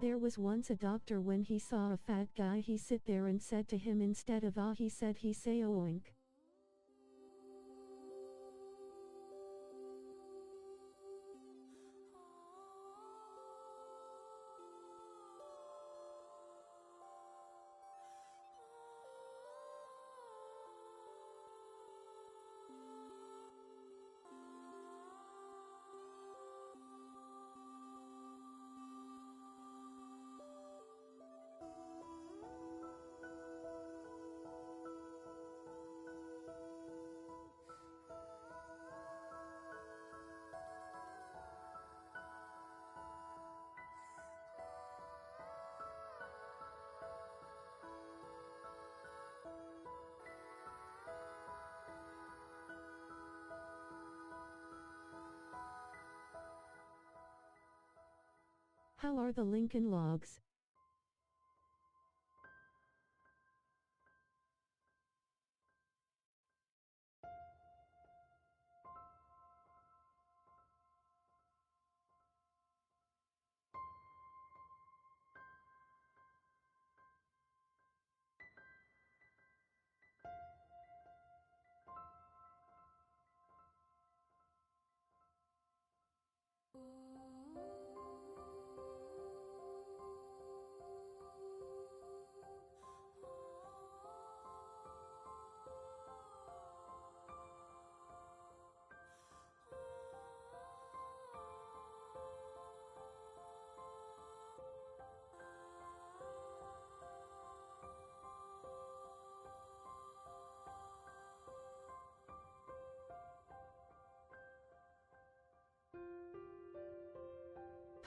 There was once a doctor, when he saw a fat guy, he sit there and said to him, instead of ah, he said, he say oink. How are the Lincoln logs?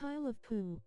Pile of poo.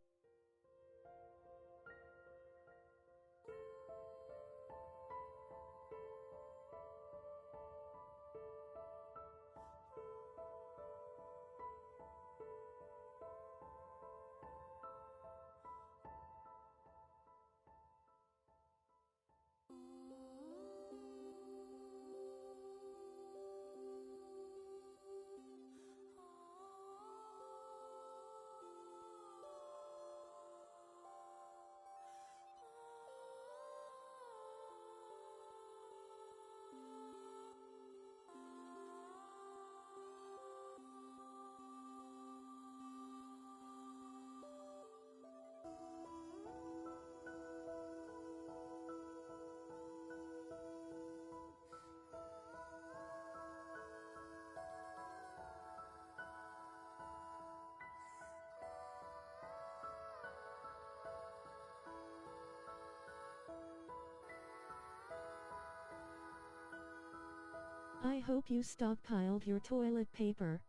I hope you stockpiled your toilet paper.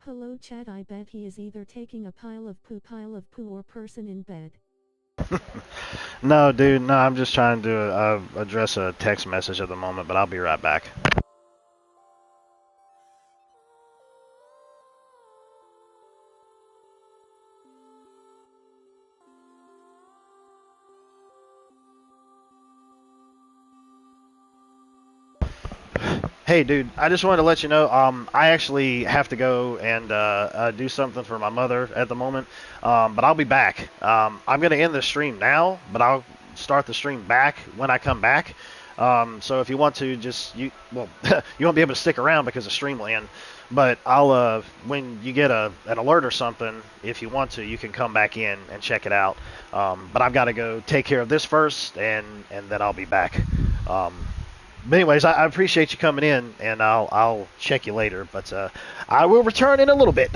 Hello chat, I bet he is either taking a pile of poo or person in bed. No, dude, no, I'm just trying to address a text message at the moment, but I'll be right back. Hey, dude, I just wanted to let you know, I actually have to go and do something for my mother at the moment, but I'll be back. I'm going to end the stream now, but I'll start the stream back when I come back. So if you want to, you won't be able to stick around because of Streamland, but I'll, when you get an alert or something, if you want to, you can come back in and check it out. But I've got to go take care of this first, and then I'll be back. But anyways, I appreciate you coming in, and I'll check you later. But I will return in a little bit.